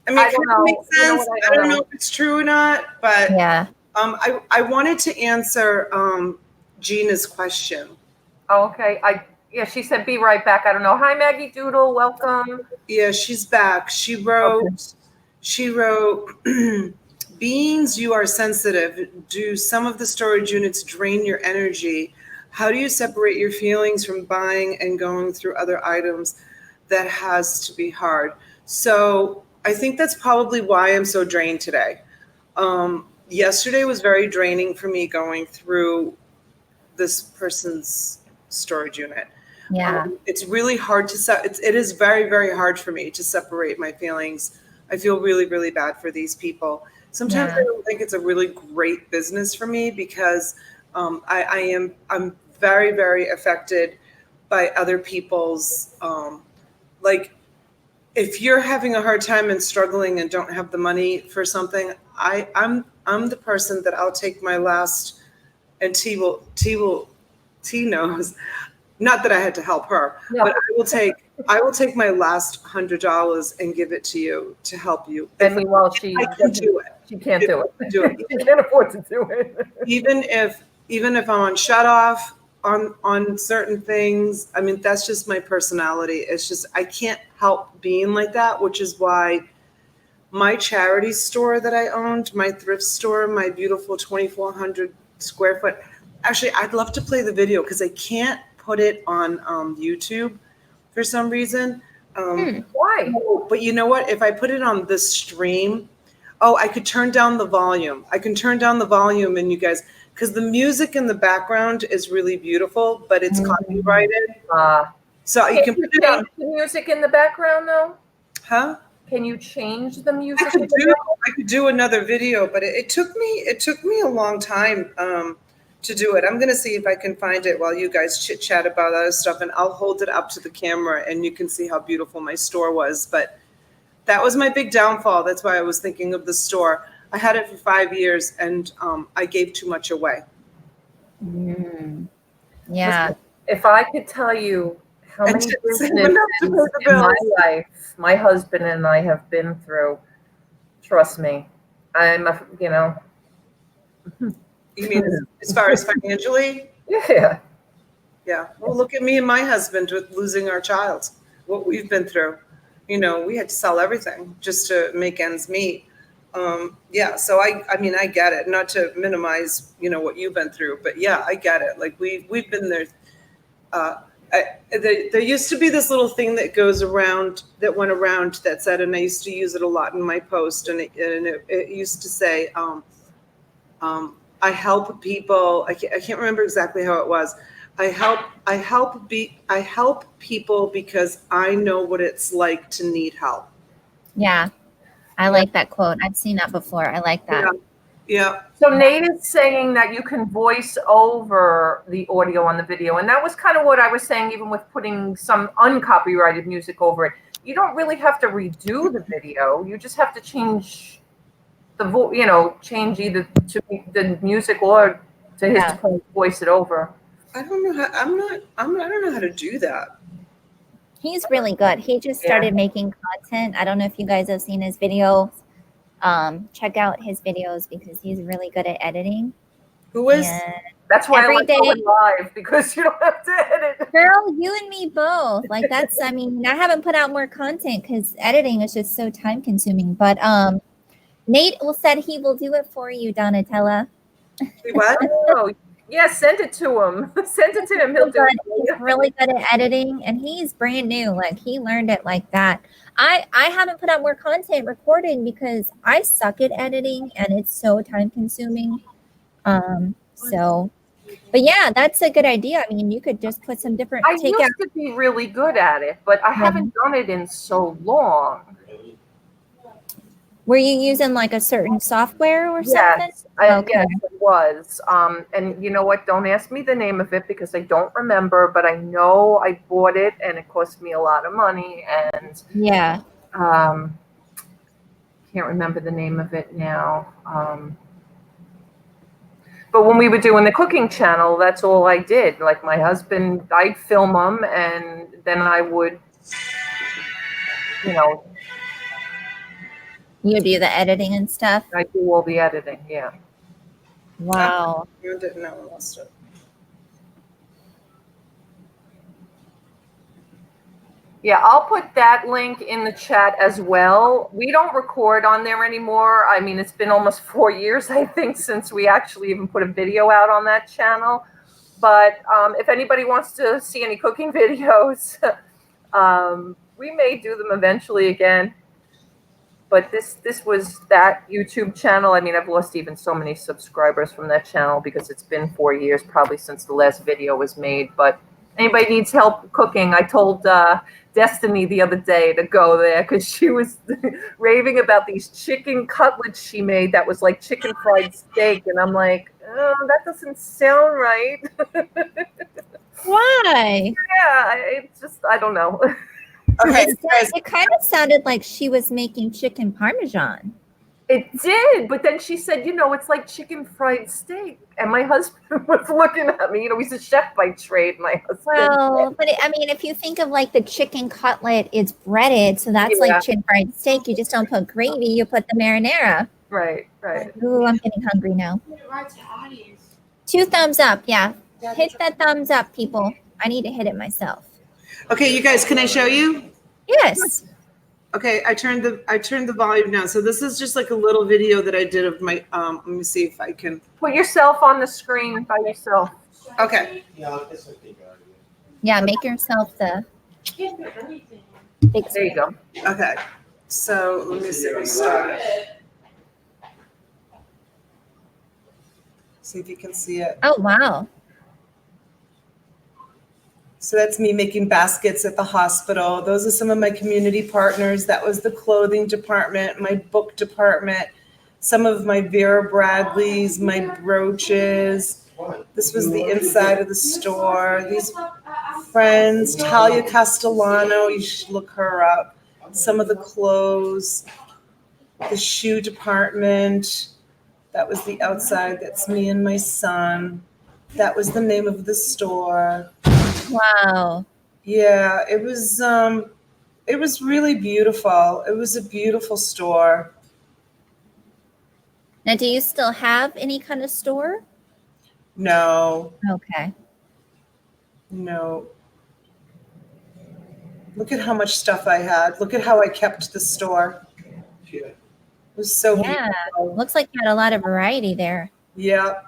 I mean, it makes sense. I don't know if it's true or not, but yeah. I wanted to answer Gina's question. Oh, okay. She said be right back. I don't know. Hi, Maggie Doodle. Welcome. Yeah, she's back. She wrote, beings, you are sensitive. Do some of the storage units drain your energy? How do you separate your feelings from buying and going through other items? That has to be hard. So I think that's probably why I'm so drained today. Yesterday was very draining for me going through this person's storage unit. Yeah. It's really hard it is very, very hard for me to separate my feelings. I feel really, really bad for these people. Sometimes I don't think it's a really great business for me because I'm very, very affected by other people's, like if you're having a hard time and struggling and don't have the money for something, I'm the person that I'll take my last, and T knows, not that I had to help her, but I will take my last $100 and give it to you to help you. And meanwhile, she can do it. She can't do it. She can't afford to do it. Even if I'm on shut off on certain things, I mean, that's just my personality. It's just, I can't help being like that, which is why my charity store that I owned, my thrift store, my beautiful 2,400 square foot. Actually, I'd love to play the video because I can't put it on YouTube for some reason. Why? But you know what? If I put it on this stream, I could turn down the volume. I can turn down the volume and you guys, because the music in the background is really beautiful, but it's copyrighted. So you can put it on. The music in the background though? Huh? Can you change the music? I could do another video, but it took me a long time to do it. I'm gonna see if I can find it while you guys chit chat about other stuff, and I'll hold it up to the camera and you can see how beautiful my store was. But that was my big downfall. That's why I was thinking of the store. I had it for 5 years and I gave too much away. Yeah. If I could tell you how many businesses in my life my husband and I have been through, trust me, You mean as far as financially? Yeah. Yeah. Well, look at me and my husband with losing our child, what we've been through. We had to sell everything just to make ends meet. So I mean, I get it, not to minimize, what you've been through, but yeah, I get it. Like we've been there. There used to be this little thing that went around that said, and I used to use it a lot in my post, and it used to say, I help people. I can't remember exactly how it was. I help people because I know what it's like to need help. Yeah. I like that quote. I've seen that before. I like that. Yeah. So Nate is saying that you can voice over the audio on the video. And that was kind of what I was saying, even with putting some uncopyrighted music over it. You don't really have to redo the video. You just have to change change either to the music or to his point, voice it over. I don't know how. I don't know how to do that. He's really good. He just started making content. I don't know if you guys have seen his videos. Check out his videos because he's really good at editing. Who is? And that's why every I like going live, because you don't have to edit. Girl, you and me both. Like that's, I mean, I haven't put out more content because editing is just so time consuming. But Nate said he will do it for you, Donatella. What? Oh, yeah, send it to him. Send it to him. He'll do it. He's really good at editing, and he's brand new. Like he learned it like that. I haven't put out more content recording because I suck at editing, and it's so time consuming. So, but yeah, that's a good idea. I mean, you could just put some different. I used to be really good at it, but I haven't done it in so long. Were you using like a certain software or something? Yes, yes, it was. And you know what? Don't ask me the name of it because I don't remember, but I know I bought it and it cost me a lot of money. And can't remember the name of it now. But when we were doing the cooking channel, that's all I did. Like my husband, I'd film them, and then I would, You do the editing and stuff? I do all the editing, yeah. Wow. You didn't know I lost it. Yeah, I'll put that link in the chat as well. We don't record on there anymore. I mean, it's been almost 4 years, I think, since we actually even put a video out on that channel. But if anybody wants to see any cooking videos, we may do them eventually again. But this was that YouTube channel. I mean, I've lost even so many subscribers from that channel because it's been 4 years probably since the last video was made. But anybody needs help cooking, I told Destiny the other day to go there because she was raving about these chicken cutlets she made that was like chicken fried steak. And I'm like, oh, that doesn't sound right. Why? Yeah, it's just, I don't know. Okay, it kind of sounded like she was making chicken parmesan. It did, but then she said, it's like chicken fried steak. And my husband was looking at me. He's a chef by trade, my husband. Well, but I mean, if you think of like the chicken cutlet, it's breaded. So that's like chicken fried steak. You just don't put gravy. You put the marinara. Right, right. Ooh, I'm getting hungry now. 2 thumbs up. Yeah. Hit that thumbs up, people. I need to hit it myself. Okay, you guys, can I show you? Yes. Okay, I turned the volume down. So this is just like a little video that I did of my let me see if I can put yourself on the screen by yourself. Okay. Yeah, make yourself the big. There you go. Okay. So let me see. See if you can see it. Oh wow. So that's me making baskets at the hospital. Those are some of my community partners. That was the clothing department, my book department, some of my Vera Bradleys, my brooches. This was the inside of the store. These friends, Talia Castellano, you should look her up. Some of the clothes, the shoe department. That was the outside. That's me and my son. That was the name of the store. Wow. Yeah, it was really beautiful. It was a beautiful store. Now, do you still have any kind of store? No. Okay. No. Look at how much stuff I had. Look at how I kept the store. It was so beautiful. Looks like you had a lot of variety there. Yeah.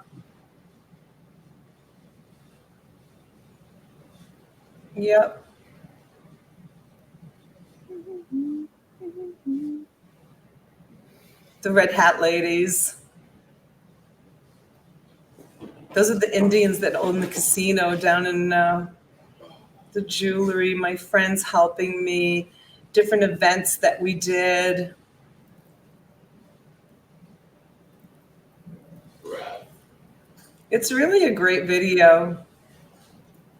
Yep. The red hat ladies. Those are the Indians that own the casino down in the jewelry. My friends helping me, different events that we did. It's really a great video.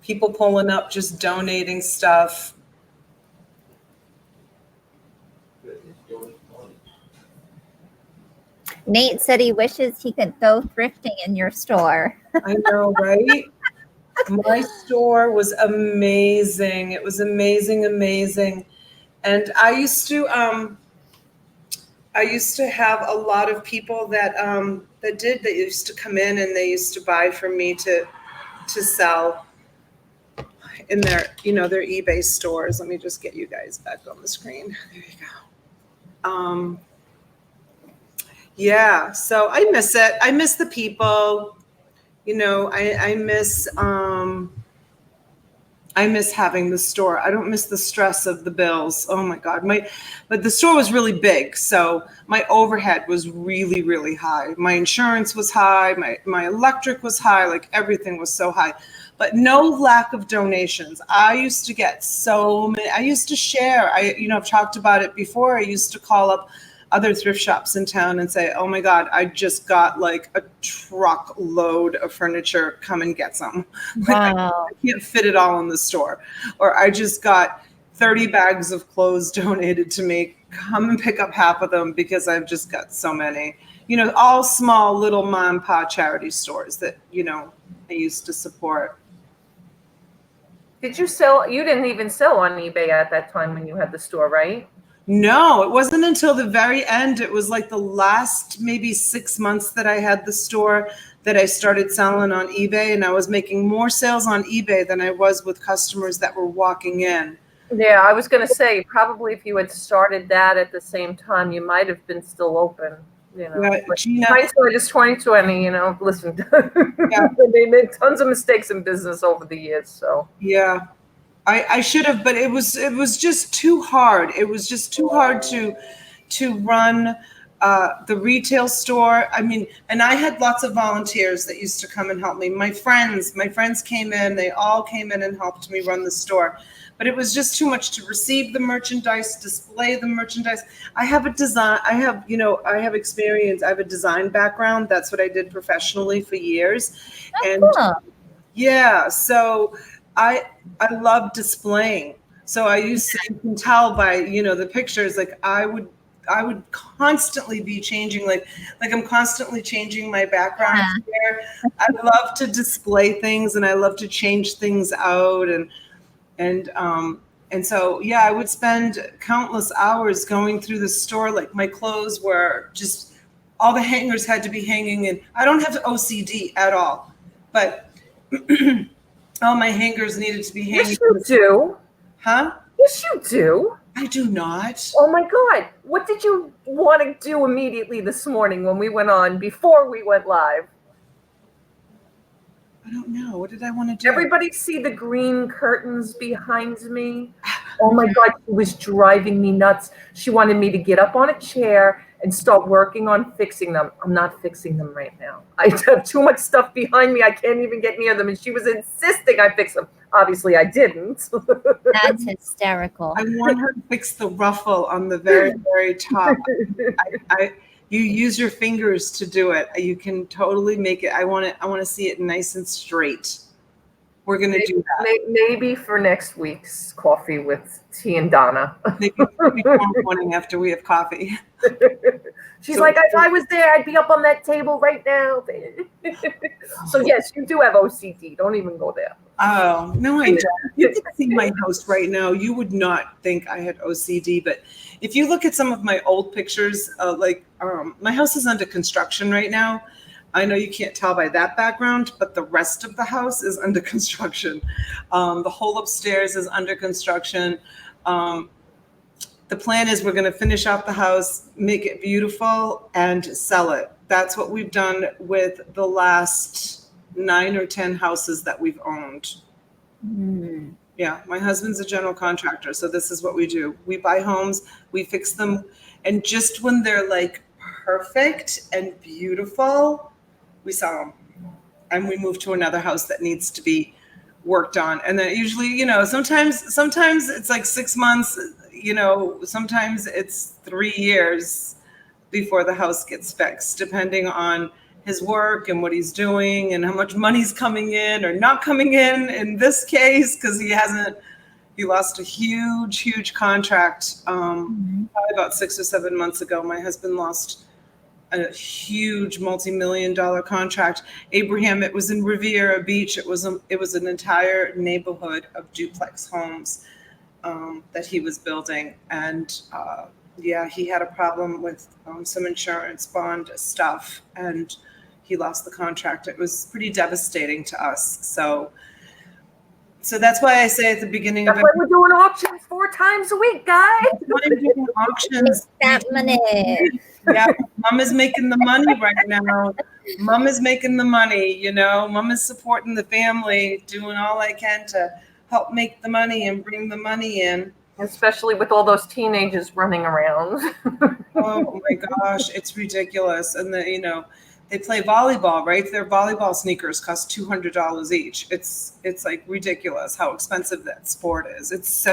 People pulling up, just donating stuff. Nate said he wishes he could go thrifting in your store. I know, right? My store was amazing. It was amazing, amazing. And I used to have a lot of people that used to come in and they used to buy from me to sell in their eBay stores. Let me just get you guys back on the screen. There you go. Yeah, so I miss it. I miss the people. I miss having the store. I don't miss the stress of the bills. Oh my God. But the store was really big. So my overhead was really, really high. My insurance was high. My electric was high. Like everything was so high, but no lack of donations. I used to get so many. I used to share. I've talked about it before. I used to call up other thrift shops in town and say, oh my God, I just got like a truckload of furniture. Come and get some. Wow. I can't fit it all in the store. Or I just got 30 bags of clothes donated to me. Come and pick up half of them because I've just got so many. All small little mom and pop charity stores that, I used to support. Did you sell? You didn't even sell on eBay at that time when you had the store, right? No, it wasn't until the very end. It was like the last maybe 6 months that I had the store that I started selling on eBay, and I was making more sales on eBay than I was with customers that were walking in. Yeah, I was going to say, probably if you had started that at the same time, you might have been still open. Yeah, Gina, hindsight is 2020. Listen, Yeah. they made tons of mistakes in business over the years. So yeah. I should have, but it was just too hard. It was just too hard to run the retail store. I mean, and I had lots of volunteers that used to come and help me. My friends came in. They all came in and helped me run the store. But it was just too much to receive the merchandise, display the merchandise. I have experience. I have a design background. That's what I did professionally for years. And Cool. yeah, so I love displaying. So you can tell by, the pictures, like I would constantly be changing, like I'm constantly changing my background here. I love to display things and I love to change things out and so yeah, I would spend countless hours going through the store. Like my clothes were just, all the hangers had to be hanging in. I don't have OCD at all, but all my hangers needed to be hanging. yes, you do. Huh? Yes, you do. I do not. Oh my God! What did you want to do immediately this morning when we went on before we went live? I don't know. What did I want to do? Everybody see the green curtains behind me? Oh my God, she was driving me nuts. She wanted me to get up on a chair and start working on fixing them. I'm not fixing them right now. I have too much stuff behind me. I can't even get near them. And she was insisting I fix them. Obviously, I didn't. That's hysterical. I want her to fix the ruffle on the very, very top. You use your fingers to do it. You can totally make it. I want to see it nice and straight. We're going to do that. Maybe for next week's Coffee with T and Donna. Maybe tomorrow morning after we have coffee. She's like, if I was there, I'd be up on that table right now. So yes, you do have OCD. Don't even go there. Oh, no, I don't. You can see my house right now. You would not think I had OCD, but if you look at some of my old pictures, my house is under construction right now. I know you can't tell by that background, but the rest of the house is under construction. The whole upstairs is under construction. The plan is we're going to finish off the house, make it beautiful, and sell it. That's what we've done with the last 9 or 10 houses that we've owned. Mm. Yeah, my husband's a general contractor, so this is what we do. We buy homes, we fix them, and just when they're like perfect and beautiful, we sell them. And we move to another house that needs to be worked on. And then usually, sometimes it's like 6 months, sometimes it's 3 years before the house gets fixed, depending on his work and what he's doing and how much money's coming in or not coming in this case, because he lost a huge contract probably about 6 or 7 months ago. My husband lost a huge multi-million-dollar contract. Abraham, it was in Riviera Beach. It was an entire neighborhood of duplex homes that he was building, and he had a problem with some insurance bond stuff, and he lost the contract. It was pretty devastating to us. So that's why I say at the beginning That's why we're doing auctions 4 times a week, guys. I'm doing auctions. That money. Yeah, Mom is making the money right now. Mom is making the money, you know. Mom is supporting the family, doing all I can to help make the money and bring the money in. Especially with all those teenagers running around. Oh my gosh, it's ridiculous. And they play volleyball, right? Their volleyball sneakers cost $200 each. It's like ridiculous how expensive that sport is. It's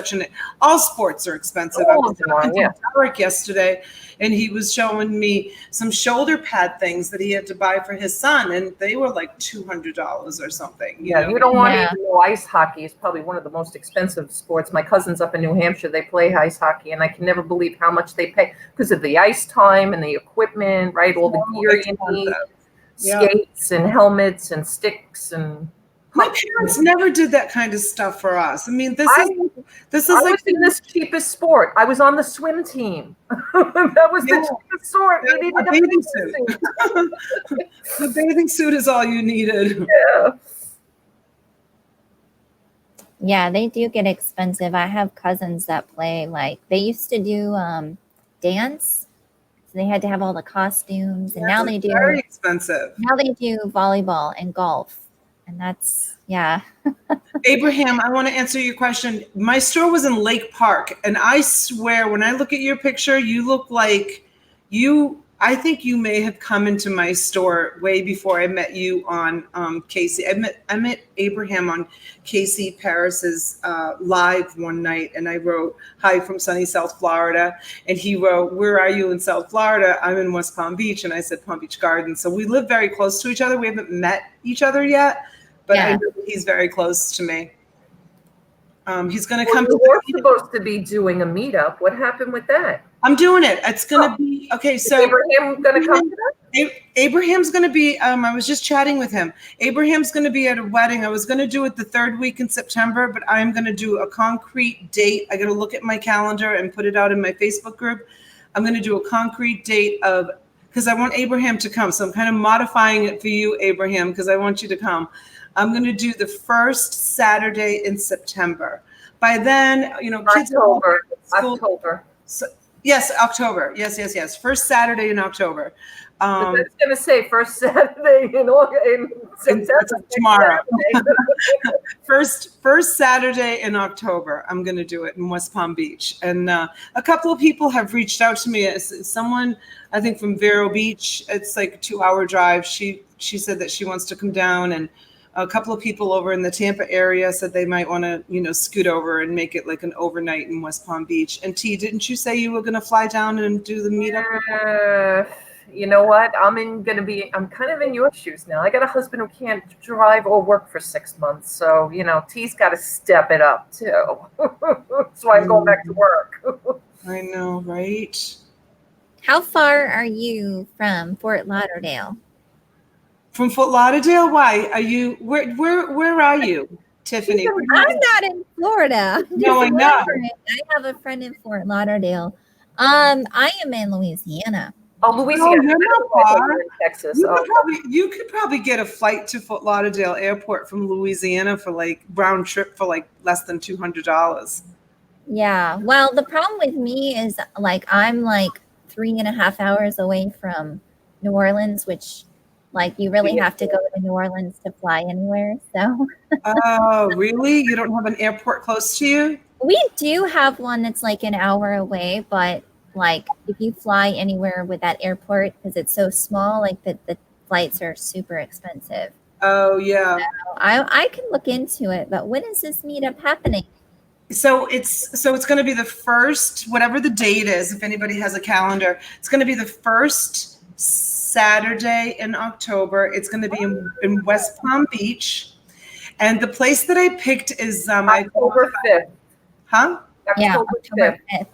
all sports are expensive. I was talking to Derek yesterday, and he was showing me some shoulder pad things that he had to buy for his son, and they were like $200 or something. You don't want to even know ice hockey is probably one of the most expensive sports. My cousins up in New Hampshire, they play ice hockey, and I can never believe how much they pay because of the ice time and the equipment, right? All the gear you need, skates and helmets and sticks and. My parents never did that kind of stuff for us. I mean, this is I like was in this cheapest sport. I was on the swim team. That was the cheapest sport. We needed a bathing suit. The bathing suit is all you needed. Yeah. Yeah, they do get expensive. I have cousins that play, like, they used to do dance. So they had to have all the costumes, and now they do very expensive. Now they do volleyball and golf. And that's, Abraham, I want to answer your question. My store was in Lake Park, and I swear when I look at your picture, you look like I think you may have come into my store way before I met you on Casey. I met Abraham on Casey Paris's live one night, and I wrote, "Hi from sunny South Florida." And he wrote, "Where are you in South Florida?" "I'm in West Palm Beach." And I said, "Palm Beach Gardens." So we live very close to each other. We haven't met each other yet, but I know he's very close to me. He's going to come. You were supposed to be doing a meetup. What happened with that? I'm doing it. It's going to be okay. So Abraham going to come to that? Abraham's going to be. I was just chatting with him. Abraham's going to be at a wedding. I was going to do it the 3rd week in September, but I'm going to do a concrete date. I got to look at my calendar and put it out in my Facebook group. I'm going to do a concrete date because I want Abraham to come. So I'm kind of modifying it for you, Abraham, because I want you to come. I'm going to do the first Saturday in September. By then, kids are October. So, yes, October. Yes. First Saturday in October. I was going to say first Saturday in September. Tomorrow. First Saturday in October. I'm going to do it in West Palm Beach. And a couple of people have reached out to me. Someone, I think from Vero Beach, it's like a 2-hour drive. She said that she wants to come down, and a couple of people over in the Tampa area said they might want to, scoot over and make it like an overnight in West Palm Beach. And T, didn't you say you were going to fly down and do the meetup? You know what? I'm kind of in your shoes now. I got a husband who can't drive or work for 6 months. So, T's got to step it up too. That's why I'm going back to work. I know, right? How far are you from Fort Lauderdale? From Fort Lauderdale? Why are you? Where are you, Tiffany? I'm not in Florida. No, I know. I have a friend in Fort Lauderdale. I am in Louisiana. Oh, Louisiana. No, you're not far. In Texas. You could probably get a flight to Fort Lauderdale Airport from Louisiana for like round trip for like less than $200. Yeah. Well, the problem with me is like I'm like 3.5 hours away from New Orleans, which like you really have to go to New Orleans to fly anywhere. So. Oh, really? You don't have an airport close to you? We do have one that's like an hour away, but like if you fly anywhere with that airport, because it's so small, like the flights are super expensive. Oh, yeah. So I can look into it, but when is this meetup happening? So it's going to be the first, whatever the date is, if anybody has a calendar, it's going to be the first Saturday in October. It's going to be in West Palm Beach. And the place that I picked is October 5th. Huh? Yeah, October October 5th. 5th.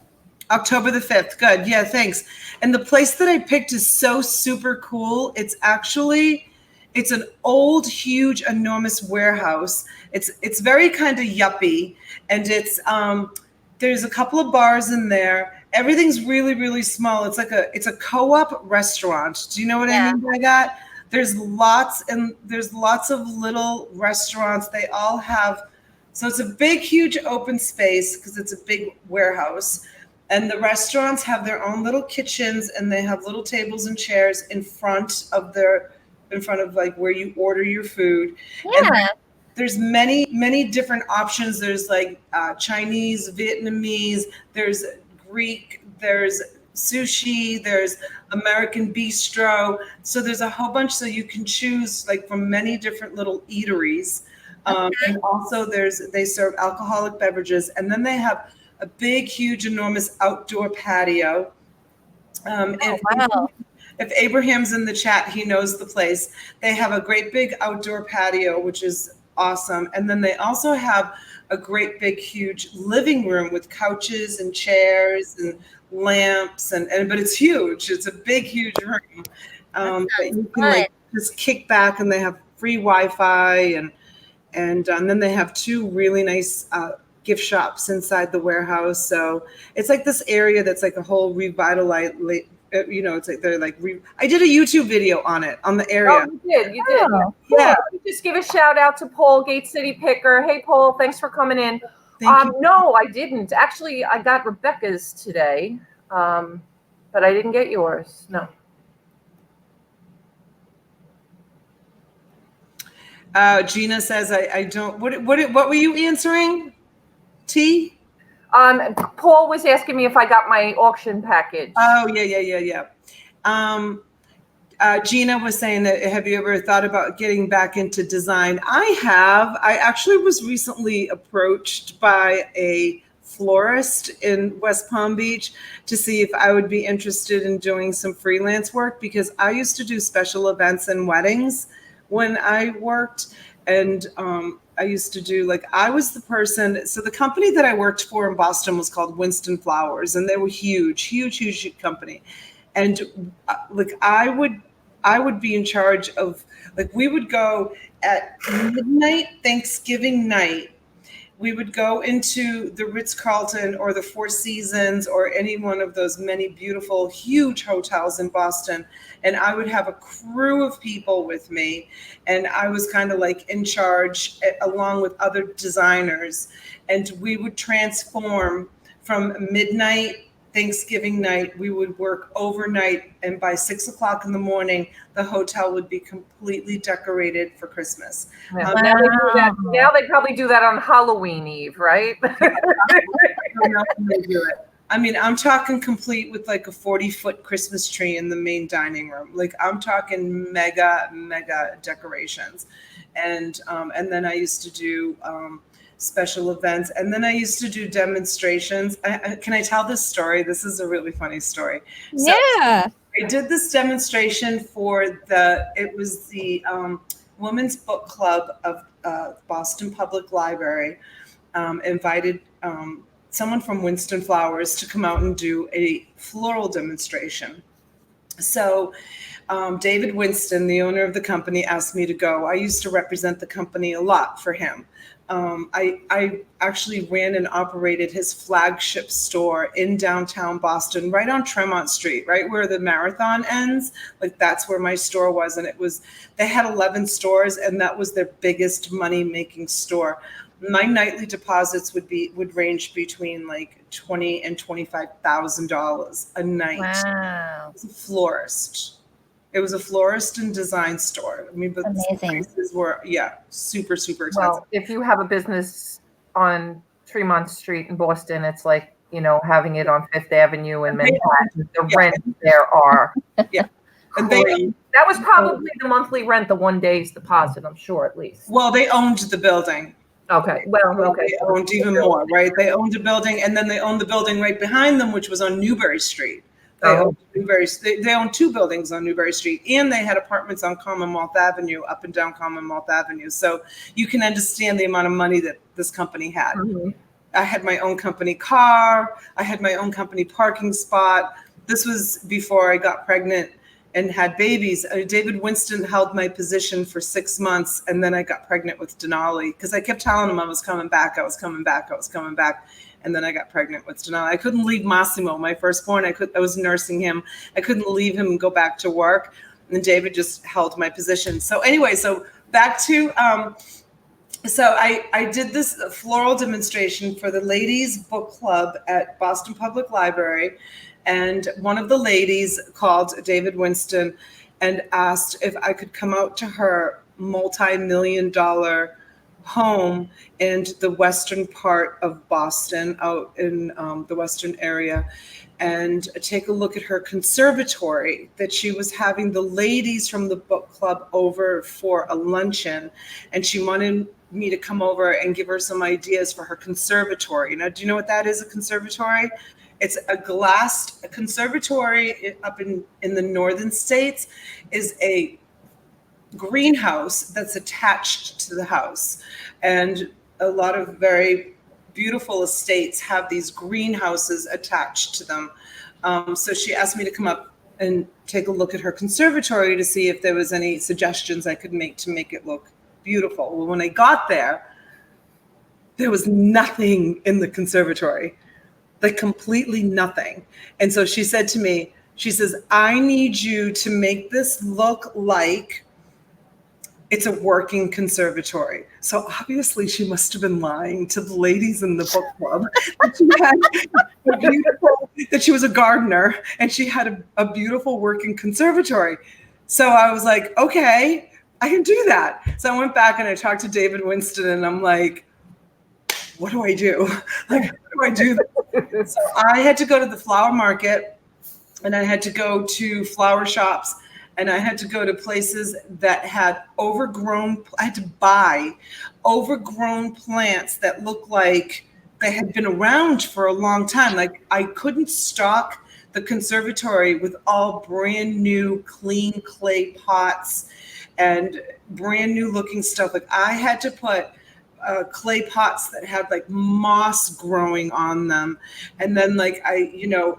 October the 5th. Good. Yeah, thanks. And the place that I picked is so super cool. It's an old, huge, enormous warehouse. It's very kind of yuppie, and there's a couple of bars in there. Everything's really, really small. It's a co-op restaurant. Do you know what I mean by that? There's lots of little restaurants. They all have, so it's a big, huge open space because it's a big warehouse. And the restaurants have their own little kitchens, and they have little tables and chairs in front of like where you order your food. Yeah. And there's many, many different options. There's like Chinese, Vietnamese, there's Greek, there's sushi, there's American bistro. So there's a whole bunch, so you can choose like from many different little eateries. And also they serve alcoholic beverages, and then they have a big, huge, enormous outdoor patio. Wow. If Abraham's in the chat, he knows the place. They have a great big outdoor patio, which is awesome. And then they also have a great big, huge living room with couches and chairs and lamps, but it's huge. It's a big, huge room. But you can like just kick back, and they have free Wi-Fi, and then they have two really nice gift shops inside the warehouse. So it's like this area that's like a whole revitalized, it's like they're like I did a YouTube video on it, on the area. Oh, you did. Oh, yeah. Let me just give a shout out to Paul, Gate City Picker. Hey, Paul, thanks for coming in. Thank you. No, I didn't. Actually, I got Rebecca's today, but I didn't get yours. No. Gina says I don't. What were you answering? T? Paul was asking me if I got my auction package. Oh, yeah. Gina was saying that, have you ever thought about getting back into design? I have. I actually was recently approached by a florist in West Palm Beach to see if I would be interested in doing some freelance work, because I used to do special events and weddings when I worked. And I used to do, like, I was the person, so the company that I worked for in Boston was called Winston Flowers, and they were huge company. And like I would be in charge of, like, we would go at midnight, Thanksgiving night, we would go into the Ritz-Carlton or the Four Seasons or any one of those many beautiful, huge hotels in Boston. And I would have a crew of people with me. And I was kind of like in charge along with other designers. And we would transform from midnight, Thanksgiving night, we would work overnight. And by 6 o'clock in the morning, the hotel would be completely decorated for Christmas. Now they probably do that on Halloween Eve, right? I mean, I'm talking complete with like a 40-foot Christmas tree in the main dining room. Like, I'm talking mega decorations. And then I used to do special events. And then I used to do demonstrations. Can I tell this story? This is a really funny story. So yeah. I did this demonstration for it was the Women's Book Club of Boston Public Library, invited someone from Winston Flowers to come out and do a floral demonstration. So David Winston, the owner of the company, asked me to go. I used to represent the company a lot for him. I actually ran and operated his flagship store in downtown Boston, right on Tremont Street, right where the marathon ends. Like, that's where my store was. And they had 11 stores, and that was their biggest money-making store. My nightly deposits would range between like $20,000 and $25,000 a night. Wow. It's a florist. It was a florist and design store. I mean, but the prices were, super, super expensive. Well, if you have a business on Tremont Street in Boston, it's like, having it on Fifth Avenue in Manhattan. The rents there are. Yeah. And that was probably the monthly rent, the one day's deposit, I'm sure, at least. Well, they owned the building. Okay. Well, okay. They owned even more, right? They owned a building, and then they owned the building right behind them, which was on Newbury Street. Oh. They own 2 buildings on Newberry Street, and they had apartments on Commonwealth Avenue, up and down Commonwealth Avenue. So you can understand the amount of money that this company had. Mm-hmm. I had my own company car. I had my own company parking spot. This was before I got pregnant and had babies. David Winston held my position for 6 months, and then I got pregnant with Denali because I kept telling him I was coming back. And then I got pregnant with Denali. I couldn't leave Massimo, my firstborn. I was nursing him. I couldn't leave him and go back to work. And David just held my position. So anyway, so back to, so I did this floral demonstration for the ladies book club at Boston Public Library. And one of the ladies called David Winston and asked if I could come out to her multi-million-dollar home in the western part of Boston, out in the western area, and take a look at her conservatory that she was having the ladies from the book club over for a luncheon. And she wanted me to come over and give her some ideas for her conservatory. Now, do you know what that is, a conservatory? It's a conservatory up in the northern states is a greenhouse that's attached to the house. And a lot of very beautiful estates have these greenhouses attached to them. So she asked me to come up and take a look at her conservatory to see if there was any suggestions I could make to make it look beautiful. Well, when I got there was nothing in the conservatory, like completely nothing. And so she said to me, she says, I need you to make this look like it's a working conservatory. So obviously she must have been lying to the ladies in the book club that she was a gardener and she had a beautiful working conservatory. So I was like, okay, I can do that. So I went back and I talked to David Winston and I'm like, what do I do? Like, how do I do this? So I had to go to the flower market and I had to go to flower shops. And I had to go to places that had I had to buy overgrown plants that looked like they had been around for a long time. Like I couldn't stock the conservatory with all brand new clean clay pots and brand new looking stuff. Like I had to put clay pots that had like moss growing on them. And then like I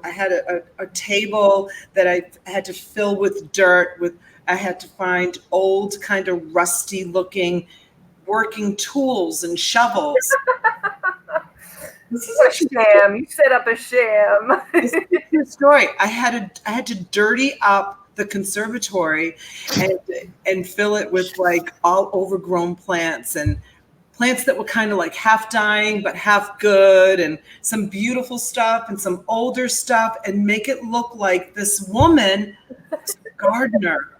had a table that I had to fill with dirt I had to find old kind of rusty looking working tools and shovels. This is a sham. You set up a sham. This is a story. I had to dirty up the conservatory and fill it with like all overgrown plants and plants that were kind of like half dying but half good, and some beautiful stuff and some older stuff, and make it look like this woman is a gardener.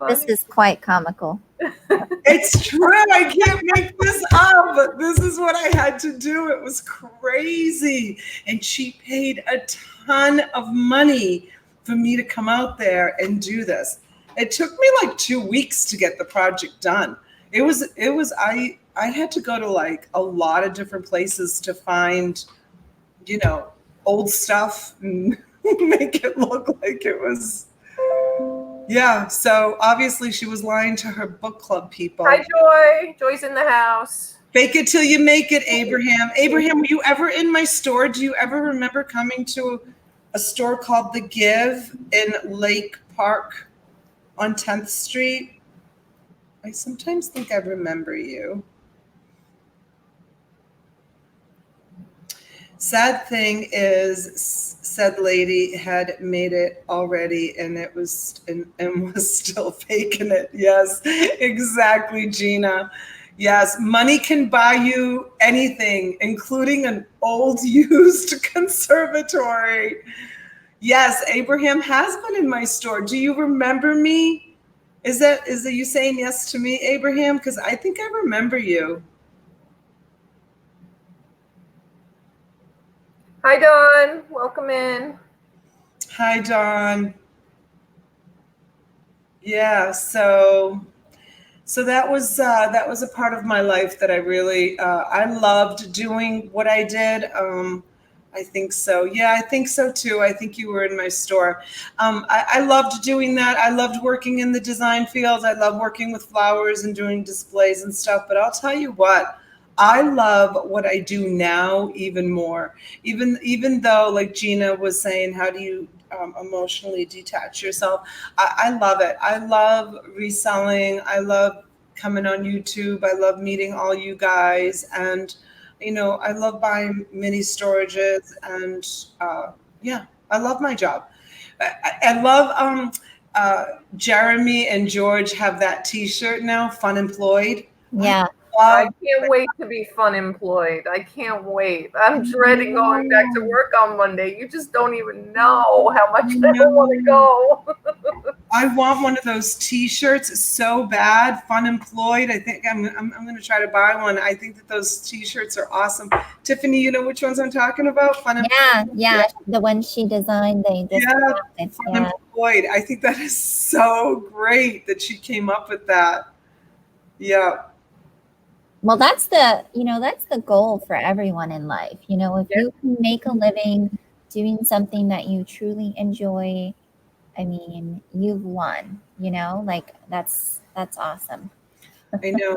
This is quite comical. It's true. I can't make this up, but this is what I had to do. It was crazy. And she paid a ton of money for me to come out there and do this. It took me like 2 weeks to get the project done. I had to go to like a lot of different places to find, old stuff and make it look like it was. Yeah. So obviously she was lying to her book club people. Hi, Joy. Joy's in the house. Fake it till you make it, Abraham. Abraham, were you ever in my store? Do you ever remember coming to a store called The Give in Lake Park on 10th Street? I sometimes think I remember you. Sad thing is, said lady had made it already and was still faking it. Yes, exactly, Gina. Yes, money can buy you anything, including an old used conservatory. Yes, Abraham has been in my store. Do you remember me? Is you saying yes to me, Abraham? Because I think I remember you. Hi, Dawn. Welcome in. Hi, Dawn. Yeah, so that was a part of my life that I really I loved doing what I did. I think so. Yeah, I think so too. I think you were in my store. I loved doing that. I loved working in the design field. I love working with flowers and doing displays and stuff. But I'll tell you what, I love what I do now even more. Even though, like Gina was saying, how do you emotionally detach yourself? I love it. I love reselling. I love coming on YouTube. I love meeting all you guys, and I love buying mini storages, and yeah, I love my job. I love Jeremy and George have that T-shirt now, Fun Employed. Yeah. I Love can't wait to be fun employed. I can't wait. I'm dreading going back to work on Monday. You just don't even know how much I don't want to go. I want one of those T-shirts so bad. Fun Employed. I think I'm going to try to buy one. I think that those T-shirts are awesome. Tiffany, you know which ones I'm talking about? Fun Employed. Yeah. The one she designed, they just Yeah, Fun Employed. I think that is so great that she came up with that. Yeah. Well, that's the goal for everyone in life. If you can make a living doing something that you truly enjoy, I mean, you've won, like that's awesome. I know.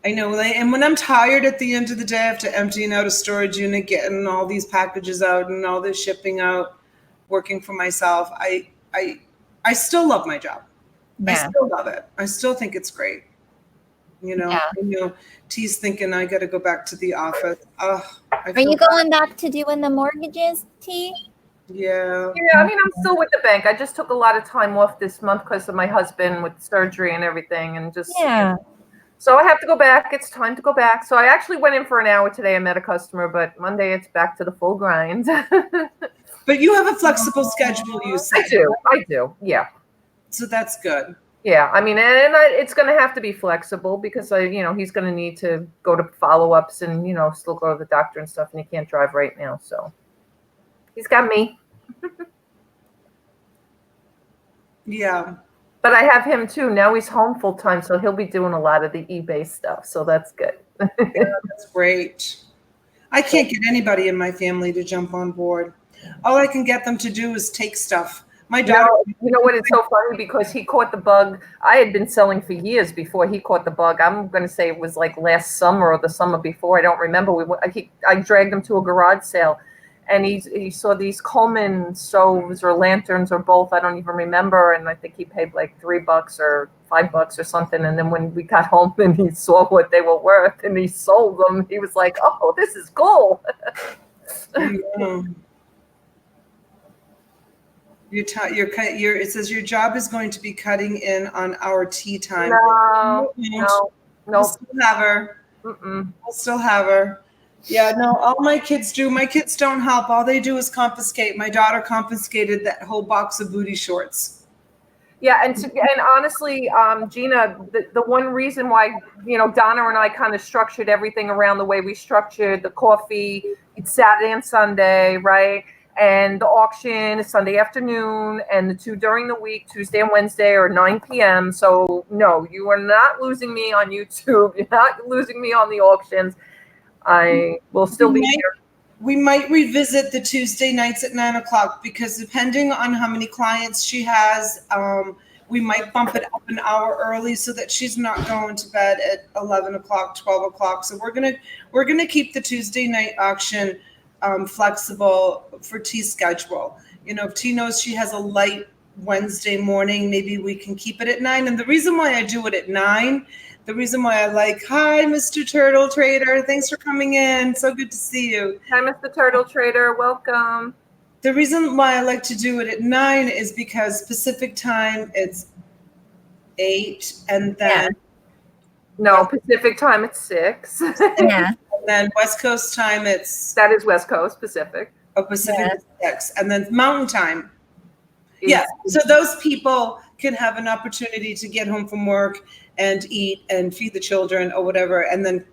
And when I'm tired at the end of the day after emptying out a storage unit, getting all these packages out and all this shipping out, working for myself, I still love my job. Yeah. I still love it. I still think it's great. Yeah. T's thinking I got to go back to the office. Are you going back to doing the mortgages, T? Yeah. Yeah, I mean, I'm still with the bank. I just took a lot of time off this month because of my husband with surgery and everything, and just so I have to go back. It's time to go back. So I actually went in for an hour today. I met a customer, but Monday it's back to the full grind. But you have a flexible schedule, you said. I do. Yeah. So that's good. Yeah, I mean, it's going to have to be flexible because he's going to need to go to follow-ups and still go to the doctor and stuff, and he can't drive right now, so he's got me. Yeah. But I have him too. Now he's home full time, so he'll be doing a lot of the eBay stuff. So that's good. Yeah, that's great. I can't get anybody in my family to jump on board. All I can get them to do is take stuff. My daughter. You know what? It's so funny because he caught the bug. I had been selling for years before he caught the bug. I'm going to say it was like last summer or the summer before. I don't remember. I dragged him to a garage sale, and he saw these Coleman stoves or lanterns or both. I don't even remember. And I think he paid like $3 or $5 or something. And then when we got home and he saw what they were worth and he sold them, he was like, "Oh, this is cool." Yeah. It says your job is going to be cutting in on our tea time. No. We'll still have her. We'll still have her. Yeah, no, all my kids do. My kids don't help. All they do is confiscate. My daughter confiscated that whole box of booty shorts. Yeah, and honestly, Gina, the one reason why, Donna and I kind of structured everything around the way we structured the coffee, it's Saturday and Sunday, right? And the auction is Sunday afternoon, and the two during the week, Tuesday and Wednesday, are 9 p.m. So no, you are not losing me on YouTube. You're not losing me on the auctions. I will still be here. We might revisit the Tuesday nights at 9 o'clock because depending on how many clients she has, we might bump it up an hour early so that she's not going to bed at 11 o'clock, 12 o'clock. So we're gonna keep the Tuesday night auction flexible for T's schedule. If T knows she has a light Wednesday morning, maybe we can keep it at 9. And the reason why I do it at 9, the reason why I hi, Mr. Turtle Trader. Thanks for coming in. So good to see you. Hi, Mr. Turtle Trader. Welcome. The reason why I like to do it at 9 is because Pacific time, it's 8. And then. No, Pacific time, it's 6. Yeah. And then West Coast time, that is West Coast, Pacific. Oh, Pacific is 6. And then Mountain time. Yeah. So those people can have an opportunity to get home from work and eat and feed the children or whatever, and then,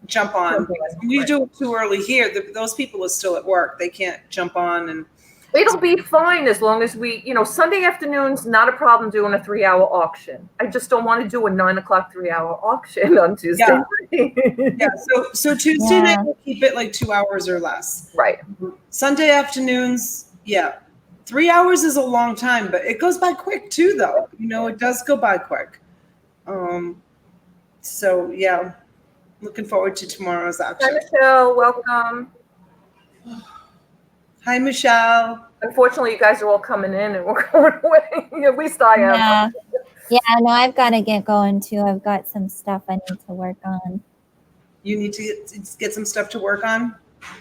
jump on. We do it too early here. Those people are still at work. They can't jump on. It'll be fine as long as we, Sunday afternoons, not a problem doing a 3-hour auction. I just don't want to do a 9 o'clock 3-hour auction on Tuesday night. Yeah. So Tuesday night we'll keep it like 2 hours or less. Right. Sunday afternoons, yeah. 3 hours is a long time, but it goes by quick too, though. It does go by quick. So yeah, looking forward to tomorrow's auction. Hi, Michelle. Welcome. Hi, Michelle. Unfortunately, you guys are all coming in and we're going away. At least I am. Yeah, no, I've got to get going too. I've got some stuff I need to work on. You need to get some stuff to work on?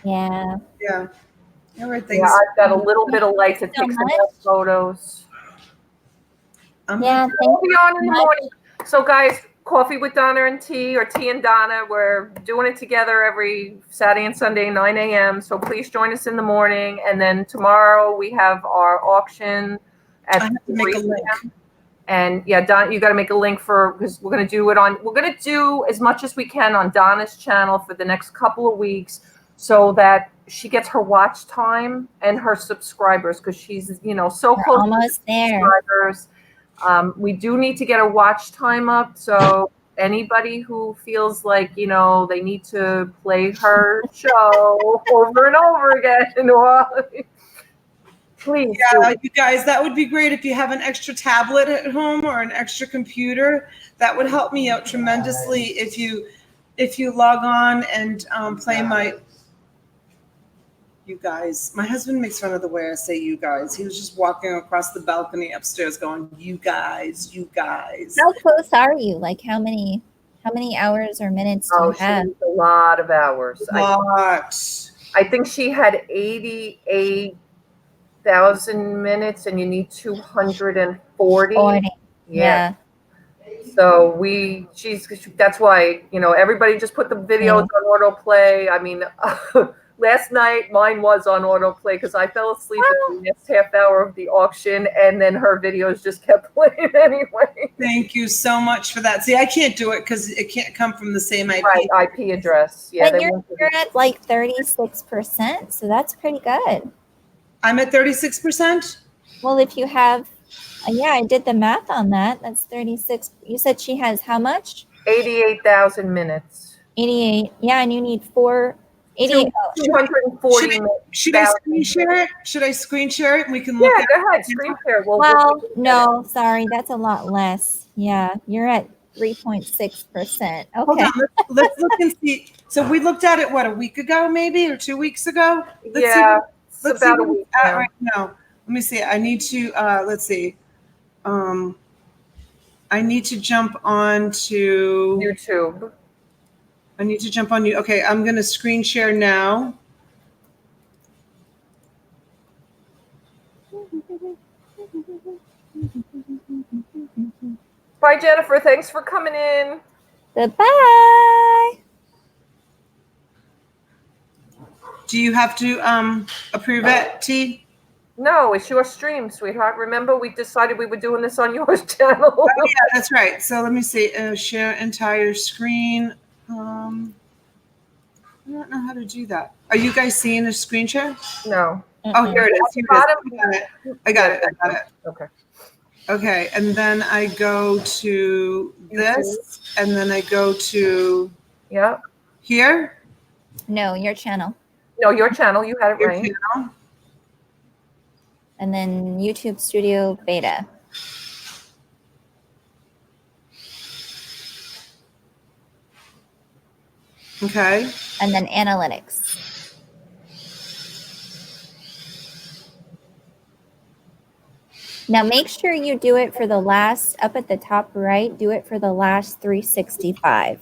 Yeah. Yeah. All right, yeah, I've got a little bit of light to take some more photos. Yeah, we'll be on in the morning. So guys, Coffee with Donna and Tea, or Tea and Donna, we're doing it together every Saturday and Sunday, 9 a.m. So please join us in the morning. And then tomorrow we have our auction at 3 p.m. And yeah, Don, you got to make a link because we're going to do as much as we can on Donna's channel for the next couple of weeks, so that she gets her watch time and her subscribers, because she's, so close. Almost there. Subscribers. We do need to get a watch time up. So anybody who feels like, they need to play her show over and over again, please. Yeah, you guys, that would be great if you have an extra tablet at home or an extra computer. That would help me out tremendously if you log on and play you guys. My husband makes fun of the way I say you guys. He was just walking across the balcony upstairs going, you guys, you guys. How close are you? Like how many hours or minutes do you have? A lot of hours. A lot. I think she had 88,000 minutes, and you need 240. 40. Yeah. So that's why, everybody just put the videos on autoplay. I mean, last night mine was on autoplay because I fell asleep at the last half hour of the auction, and then her videos just kept playing anyway. Thank you so much for that. See, I can't do it because it can't come from the same IP. Right, IP address. Yeah, but you're at like 36%, so that's pretty good. I'm at 36%? Well, if you have, I did the math on that. That's 36. You said she has how much? 88,000 minutes. 88. Yeah, and you need 240 minutes. Should I screen share it? Should I screen share it and we can look at it? Yeah, go ahead, screen share. Well, no, sorry, that's a lot less. Yeah, you're at 3.6%. Okay. Hold on, let's look and see. So we looked at it, what, a week ago maybe, or 2 weeks ago? Let's see about a week now. Right now. Let me see. I need to, let's see. I need to jump on to YouTube. I need to jump on you. Okay, I'm going to screen share now. Bye, Jennifer. Thanks for coming in. Goodbye. Do you have to approve it, T? No, it's your stream, sweetheart. Remember, we decided we were doing this on your channel. Oh, yeah, that's right. So let me see. Share entire screen. I don't know how to do that. Are you guys seeing the screen share? No. Oh, here it is. Here it is. I got it. Okay. Okay, and then I go to this, and then I go to here. No, your channel. No, your channel. You had it right. Channel. And then YouTube Studio Beta. Okay. And then analytics. Now make sure you do it for the last, up at the top right, do it for the last 365.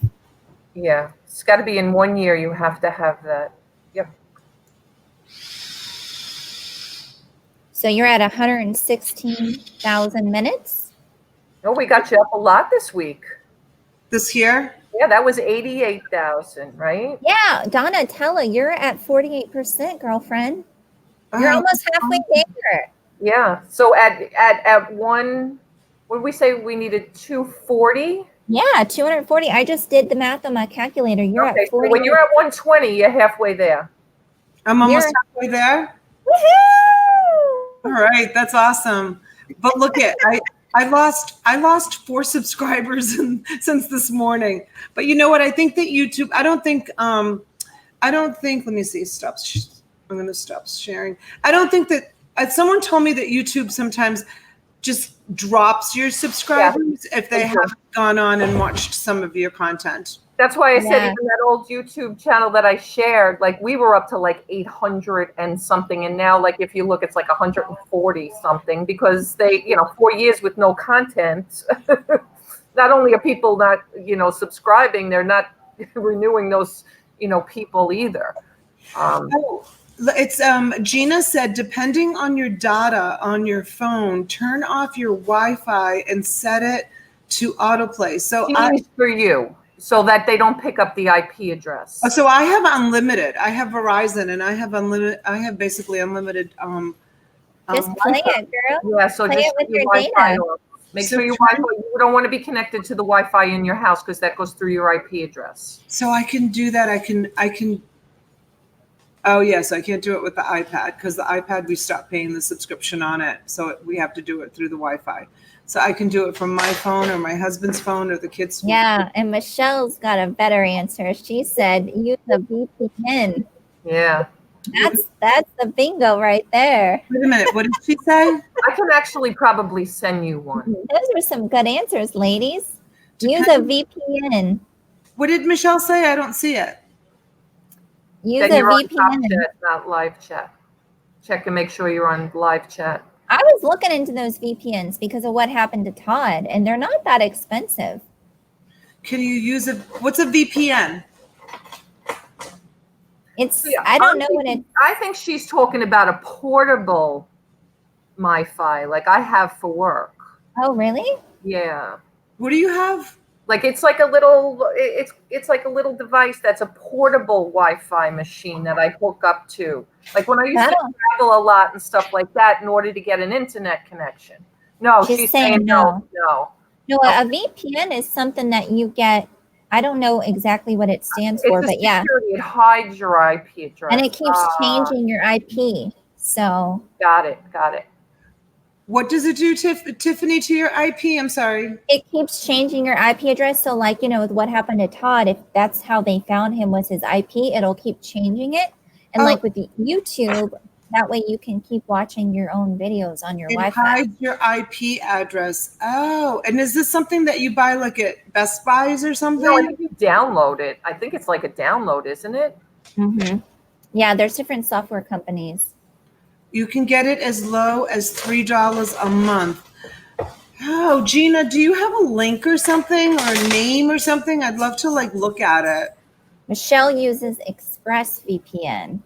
Yeah, it's got to be in 1 year. You have to have that. Yep. So you're at 116,000 minutes. Oh, we got you up a lot this week. This here? Yeah, that was 88,000, right? Yeah, Donatella, you're at 48%, girlfriend. You're almost halfway there. Yeah. So at one, what did we say we needed 240? Yeah, 240. I just did the math on my calculator. You're at 40. So when you're at 120, you're halfway there. I'm almost halfway there. Woohoo! All right, that's awesome. But look at I lost 4 subscribers since this morning. But you know what? I think that YouTube. I don't think. Let me see. I'm going to stop sharing. I don't think that. Someone told me that YouTube sometimes just drops your subscribers if they haven't gone on and watched some of your content. That's why I said even that old YouTube channel that I shared, like we were up to like 800 and something. And now, like, if you look, it's like 140 something because they, 4 years with no content. Not only are people not, subscribing, they're not renewing those, people either. It's Gina said, depending on your data on your phone, turn off your Wi-Fi and set it to autoplay. So for you. So that they don't pick up the IP address. So I have unlimited. I have Verizon, and I have unlimited. I have basically unlimited. Just play it, girl. Yeah, so play just it with your Wi-Fi data. off. Make sure your Wi-Fi. You don't want to be connected to the Wi-Fi in your house because that goes through your IP address. So I can do that. I can. Oh yes, I can't do it with the iPad because the iPad we stopped paying the subscription on it, so we have to do it through the Wi-Fi. So I can do it from my phone or my husband's phone or the kids' phone. Yeah, and Michelle's got a better answer. She said use a VPN. Yeah. That's the bingo right there. Wait a minute, what did she say? I can actually probably send you one. Those are some good answers, ladies. Use a VPN. What did Michelle say? I don't see it. Use Then a you're on VPN. Top Chat, not live chat. Check and make sure you're on live chat. I was looking into those VPNs because of what happened to Todd, and they're not that expensive. Can you use what's a VPN? I don't know what it. I think she's talking about a portable MiFi, like I have for work. Oh, really? Yeah. What do you have? Like it's like a little, it's like a little device that's a portable Wi-Fi machine that I hook up to. Like when I used to travel a lot and stuff like that in order to get an internet connection. No, she's saying no. No, a VPN is something that you get. I don't know exactly what it stands for, but yeah. It hides your IP address. And it keeps changing your IP. So. Got it. What does it do, Tiffany, to your IP? I'm sorry. It keeps changing your IP address. So like, with what happened to Todd, if that's how they found him was his IP, it'll keep changing it. And like with the YouTube, that way you can keep watching your own videos on your Wi-Fi. Hide your IP address. Oh, and is this something that you buy like at Best Buys or something? No, I think you download it. I think it's like a download, isn't it? Mm-hmm. Yeah, there's different software companies. You can get it as low as $3 a month. Oh, Gina, do you have a link or something or a name or something? I'd love to look at it. Michelle uses ExpressVPN.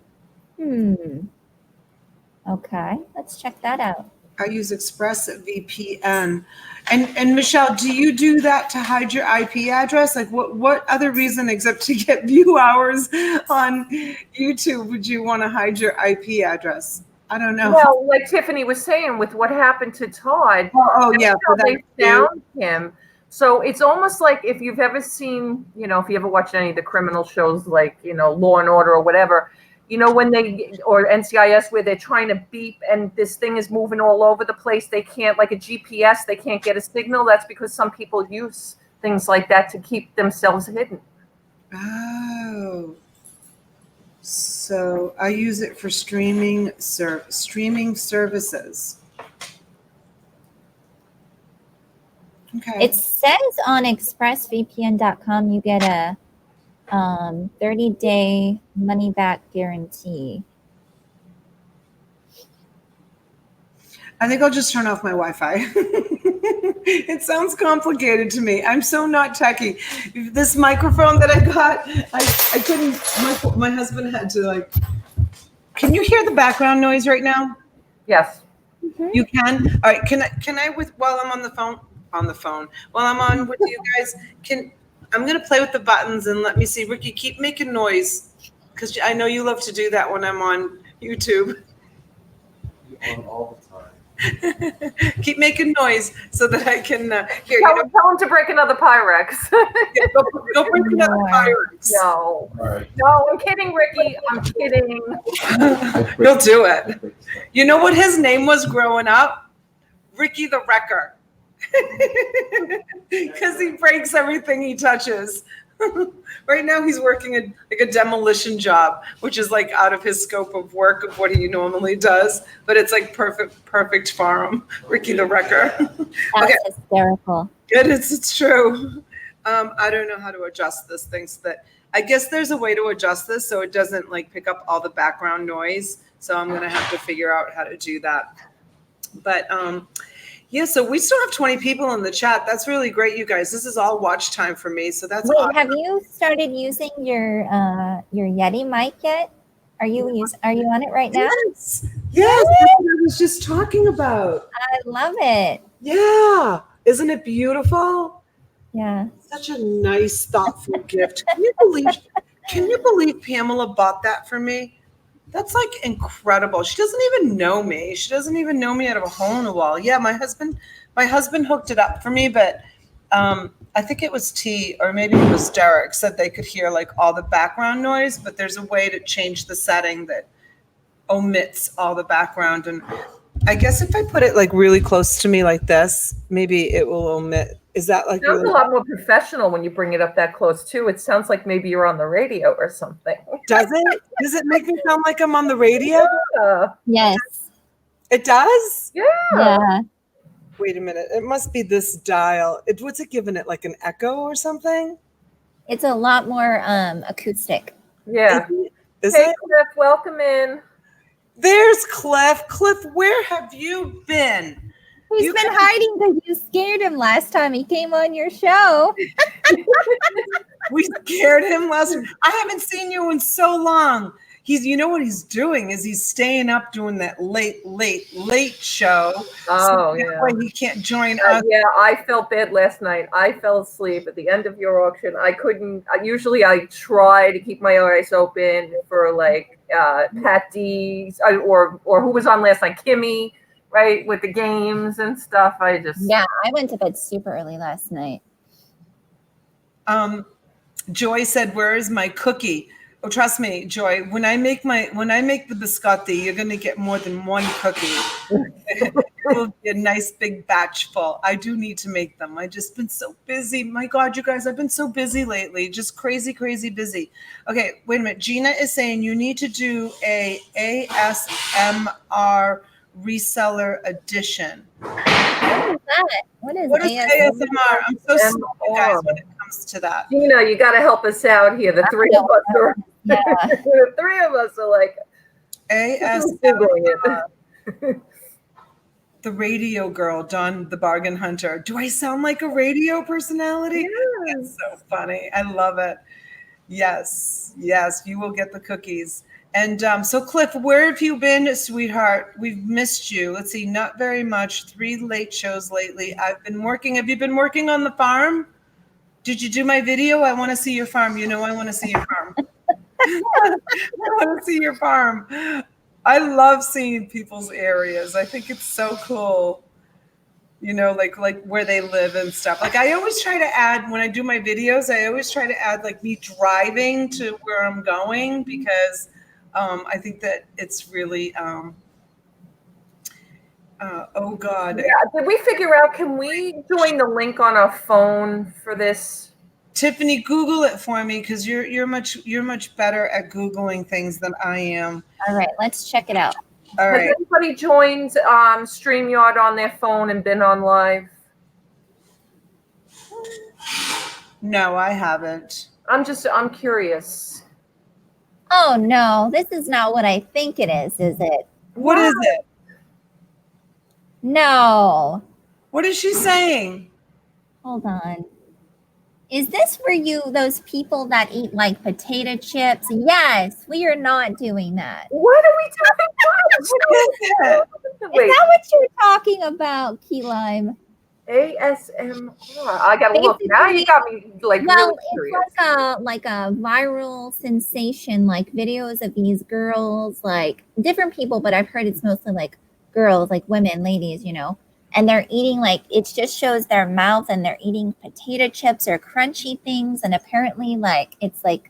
Okay, let's check that out. I use ExpressVPN. And Michelle, do you do that to hide your IP address? Like what other reason except to get view hours on YouTube would you want to hide your IP address? I don't know. Well, like Tiffany was saying, with what happened to Todd, yeah, they found him. So it's almost like if you've ever seen, if you ever watched any of the criminal shows, like Law and Order or whatever, when or NCIS where they're trying to beep and this thing is moving all over the place, they can't, like a GPS, they can't get a signal. That's because some people use things like that to keep themselves hidden. Oh. So I use it for streaming services. Okay. It says on expressvpn.com you get a 30-day money-back guarantee. I think I'll just turn off my Wi-Fi. It sounds complicated to me. I'm so not techie. This microphone that I got, I couldn't, my husband had to can you hear the background noise right now? Yes. Mm-hmm. You can? All right. Can I while I'm on the phone, while I'm on with you guys, I'm going to play with the buttons and let me see. Ricky, keep making noise because I know you love to do that when I'm on YouTube. On all the time. Keep making noise so that I can hear you. Tell him to break another Pyrex. Go break another Pyrex. No. No, I'm kidding, Ricky. I'm kidding. He'll do it. You know what his name was growing up? Ricky the Wrecker. Because he breaks everything he touches. Right now he's working a demolition job, which is like out of his scope of work of what he normally does, but it's like perfect for him. Ricky the Wrecker. That's hysterical. It's true. I don't know how to adjust this thing so that I guess there's a way to adjust this so it doesn't like pick up all the background noise. So I'm gonna have to figure out how to do that. But yeah, so we still have 20 people in the chat. That's really great, you guys. This is all watch time for me. So that's Wait, awesome. have you started using your Yeti mic yet? Are you on it right now? Yes, that's what I was just talking about. I love it. Yeah, isn't it beautiful? Yeah. Such a nice, thoughtful gift. Can you believe Pamela bought that for me? That's like incredible. She doesn't even know me. She doesn't even know me out of a hole in the wall. Yeah, my husband hooked it up for me, but I think it was T or maybe it was Derek said they could hear like all the background noise, but there's a way to change the setting that omits all the background. And I guess if I put it like really close to me like this, maybe it will omit. Is that like It sounds really a lot more professional when you bring it up that close too. It sounds like maybe you're on the radio or something. Does it? Does it make me sound like I'm on the radio? Yeah. Yes. It does? Yeah. Wait a minute. It must be this dial. What's it giving it? Like an echo or something? It's a lot more acoustic. Yeah. Is Hey, it? Cliff, welcome in. There's Cliff. Cliff, where have you been? He's been hiding because you scared him last time he came on your show. We scared him last week. I haven't seen you in so long. You know what he's doing is he's staying up doing that late show. Oh, that yeah. way he can't join us. Yeah, I felt bad last night. I fell asleep at the end of your auction. I couldn't. Usually, I try to keep my eyes open for like Pat D or who was on last night, Kimmy, right, with the games and stuff. I went to bed super early last night. Joy said, "Where is my cookie?" Oh, trust me, Joy. When I make the biscotti, you're gonna get more than one cookie. It will be a nice big batch full. I do need to make them. I just been so busy. My God, you guys, I've been so busy lately. Just crazy busy. Okay, wait a minute. Gina is saying you need to do a ASMR reseller edition. What is What is ASMR? I'm so sorry, guys, when it comes to that. Gina, you got to help us out here. The three of us are. Yeah. The three of us are like ASMR. The radio girl, Dawn the Bargain Hunter. Do I sound like a radio personality? Yes. That's so funny. I love it. Yes, you will get the cookies. And so, Cliff, where have you been, sweetheart? We've missed you. Let's see, not very much. 3 late shows lately. I've been working. Have you been working on the farm? Did you do my video? I want to see your farm. You know I want to see your farm. I want to see your farm. I love seeing people's areas. I think it's so cool. You know, like where they live and stuff. Like I always try to add, when I do my videos, I always try to add like me driving to where I'm going because I think that it's really, oh God. Yeah, did we figure out, can we join the link on our phone for this? Tiffany, Google it for me because you're much better at Googling things than I am. All right, let's check it out. All right. Has anybody joined StreamYard on their phone and been on live? No, I haven't. I'm curious. Oh no, this is not what I think it is it? What is it? No. What is she saying? Hold on. Is this for those people that eat like potato chips? Yes, we are not doing that. What are we talking about? Is that what you're talking about, Key Lime? ASMR. I gotta look. Now you got me like really curious. It's like a viral sensation, like videos of these girls, like different people, but I've heard it's mostly like girls, like women, ladies, you know, and they're eating like it just shows their mouth and they're eating potato chips or crunchy things. And apparently, like, it's like,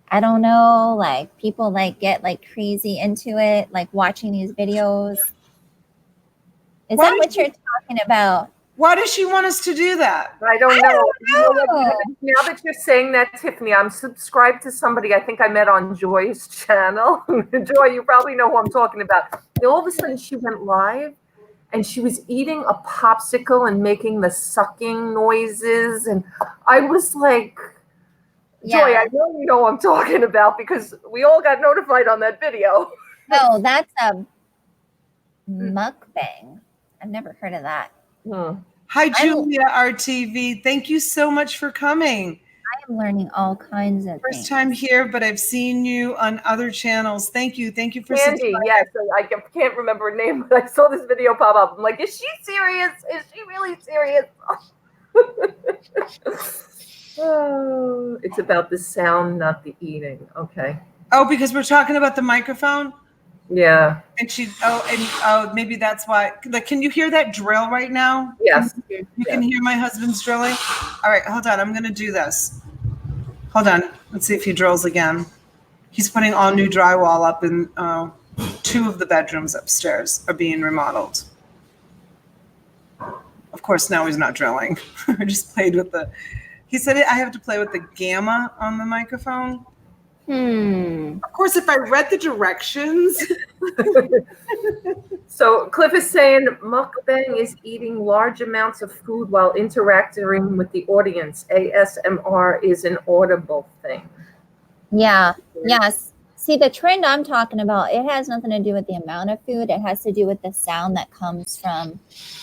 I don't know, like people like get like crazy into it, like watching these videos. Is Why that what you're talking about? Why does she want us to do that? I don't know. You know what? know. Now that you're saying that, Tiffany, I'm subscribed to somebody I think I met on Joy's channel. Joy, you probably know who I'm talking about. And all of a sudden, she went live, and she was eating a popsicle and making the sucking noises, and I was like, Joy, I know you know what I'm talking about because we all got notified on that video. Oh, that's a mukbang. I've never heard of that. Hi, Julia RTV. Thank you so much for coming. I am learning all kinds of First things. time here, but I've seen you on other channels. Thank you. Thank you for Sandy, yes. I can't remember her name, but I saw this video pop up. I'm like, is she serious? Is she really serious? Oh, it's about the sound, not the eating. Okay. Oh, because we're talking about the microphone? Yeah. And maybe that's why. Like, can you hear that drill right now? Yes. You can hear my husband's drilling? All right, hold on. I'm going to do this. Hold on. Let's see if he drills again. He's putting all new drywall up in 2 of the bedrooms upstairs are being remodeled. Of course, now he's not drilling. I just played with he said I have to play with the gamma on the microphone. Of course, if I read the directions. So Cliff is saying mukbang is eating large amounts of food while interacting with the audience. ASMR is an audible thing. Yeah. Yes. See, the trend I'm talking about, it has nothing to do with the amount of food. It has to do with the sound that comes from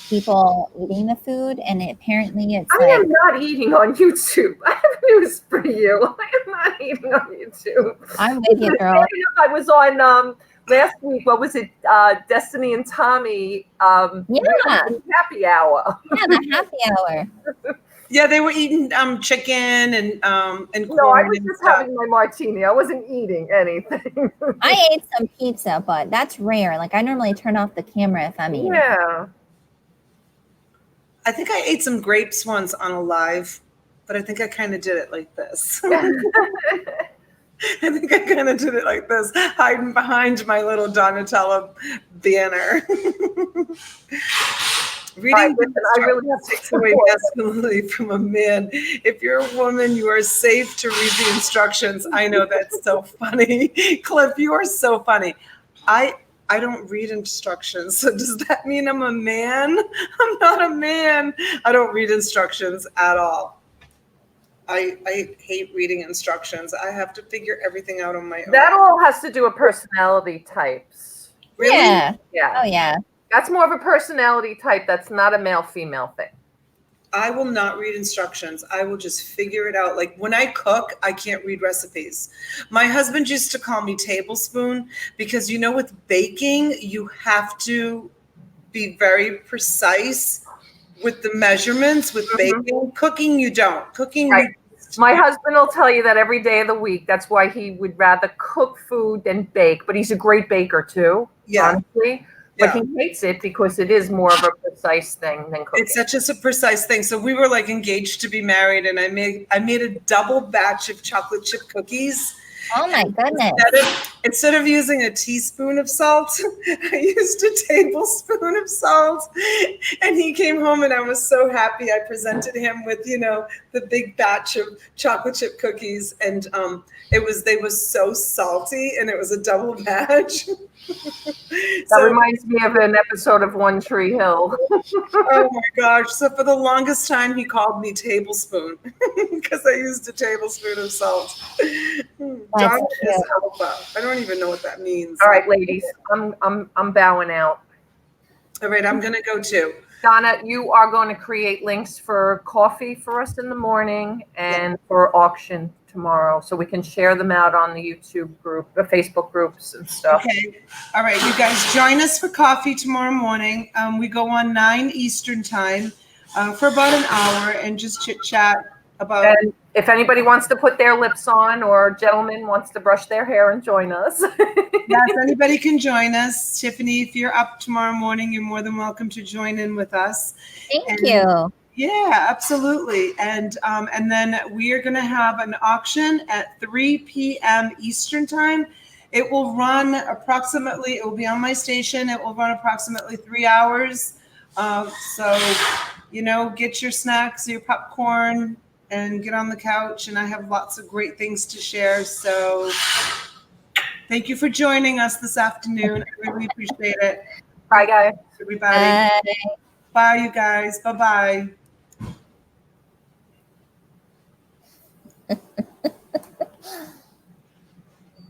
people eating the food. And apparently it's I am not eating on YouTube. I have news for you. I am not eating on YouTube. I'm with you, girl. I was on last week. What was it? Destiny and Tommy. Happy hour. Yeah, the happy hour. Yeah, they were eating chicken and corn. No, I was just having my martini. I wasn't eating anything. I ate some pizza, but that's rare. Like, I normally turn off the camera if I'm eating. Yeah. I think I ate some grapes once on a live, but I think I kind of did it like this. I think I kind of did it like this, hiding behind my little Donatella banner. Reading I really have to takes away masculinity from a man. If you're a woman, you are safe to read the instructions. I know, that's so funny. Cliff, you are so funny. I don't read instructions. So does that mean I'm a man? I'm not a man. I don't read instructions at all. I hate reading instructions. I have to figure everything out on my own. That all has to do with personality types. Really? Yeah. Yeah. Oh, yeah. That's more of a personality type. That's not a male-female thing. I will not read instructions. I will just figure it out. Like when I cook, I can't read recipes. My husband used to call me tablespoon because, you know, with baking, you have to be very precise with the measurements. With baking, cooking, you don't. Cooking, right. My husband will tell you that every day of the week. That's why he would rather cook food than bake. But he's a great baker too, honestly. But he hates it because it is more of a precise thing than cooking. It's such a precise thing. So we were like engaged to be married, and I made a double batch of chocolate chip cookies. Oh my goodness. Instead of using a teaspoon of salt, I used a tablespoon of salt. And he came home and I was so happy. I presented him with, you know, the big batch of chocolate chip cookies. And they were so salty, and it was a double batch. That reminds me of an episode of One Tree Hill. Oh my gosh. So for the longest time, he called me tablespoon because I used a tablespoon of salt. John is alpha. I don't even know what that means. All right, ladies, I'm bowing out. All right, I'm gonna go too. Donna, you are going to create links for coffee for us in the morning and for auction tomorrow, so we can share them out on the YouTube group, the Facebook groups and stuff. Okay. All right, you guys join us for coffee tomorrow morning. We go on 9 Eastern time for about an hour and just chit chat. about. And if anybody wants to put their lips on, or gentleman wants to brush their hair and join us. Yes, anybody can join us. Tiffany, if you're up tomorrow morning, you're more than welcome to join in with us. Thank you. Yeah, absolutely. And then we are going to have an auction at 3 p.m. Eastern time. It will run approximately, it will be on my station. It will run approximately 3 hours. So, get your snacks, your popcorn, and get on the couch. And I have lots of great things to share. So thank you for joining us this afternoon. I really appreciate it. Bye, guys. Everybody. Bye. Bye, you guys. Bye-bye.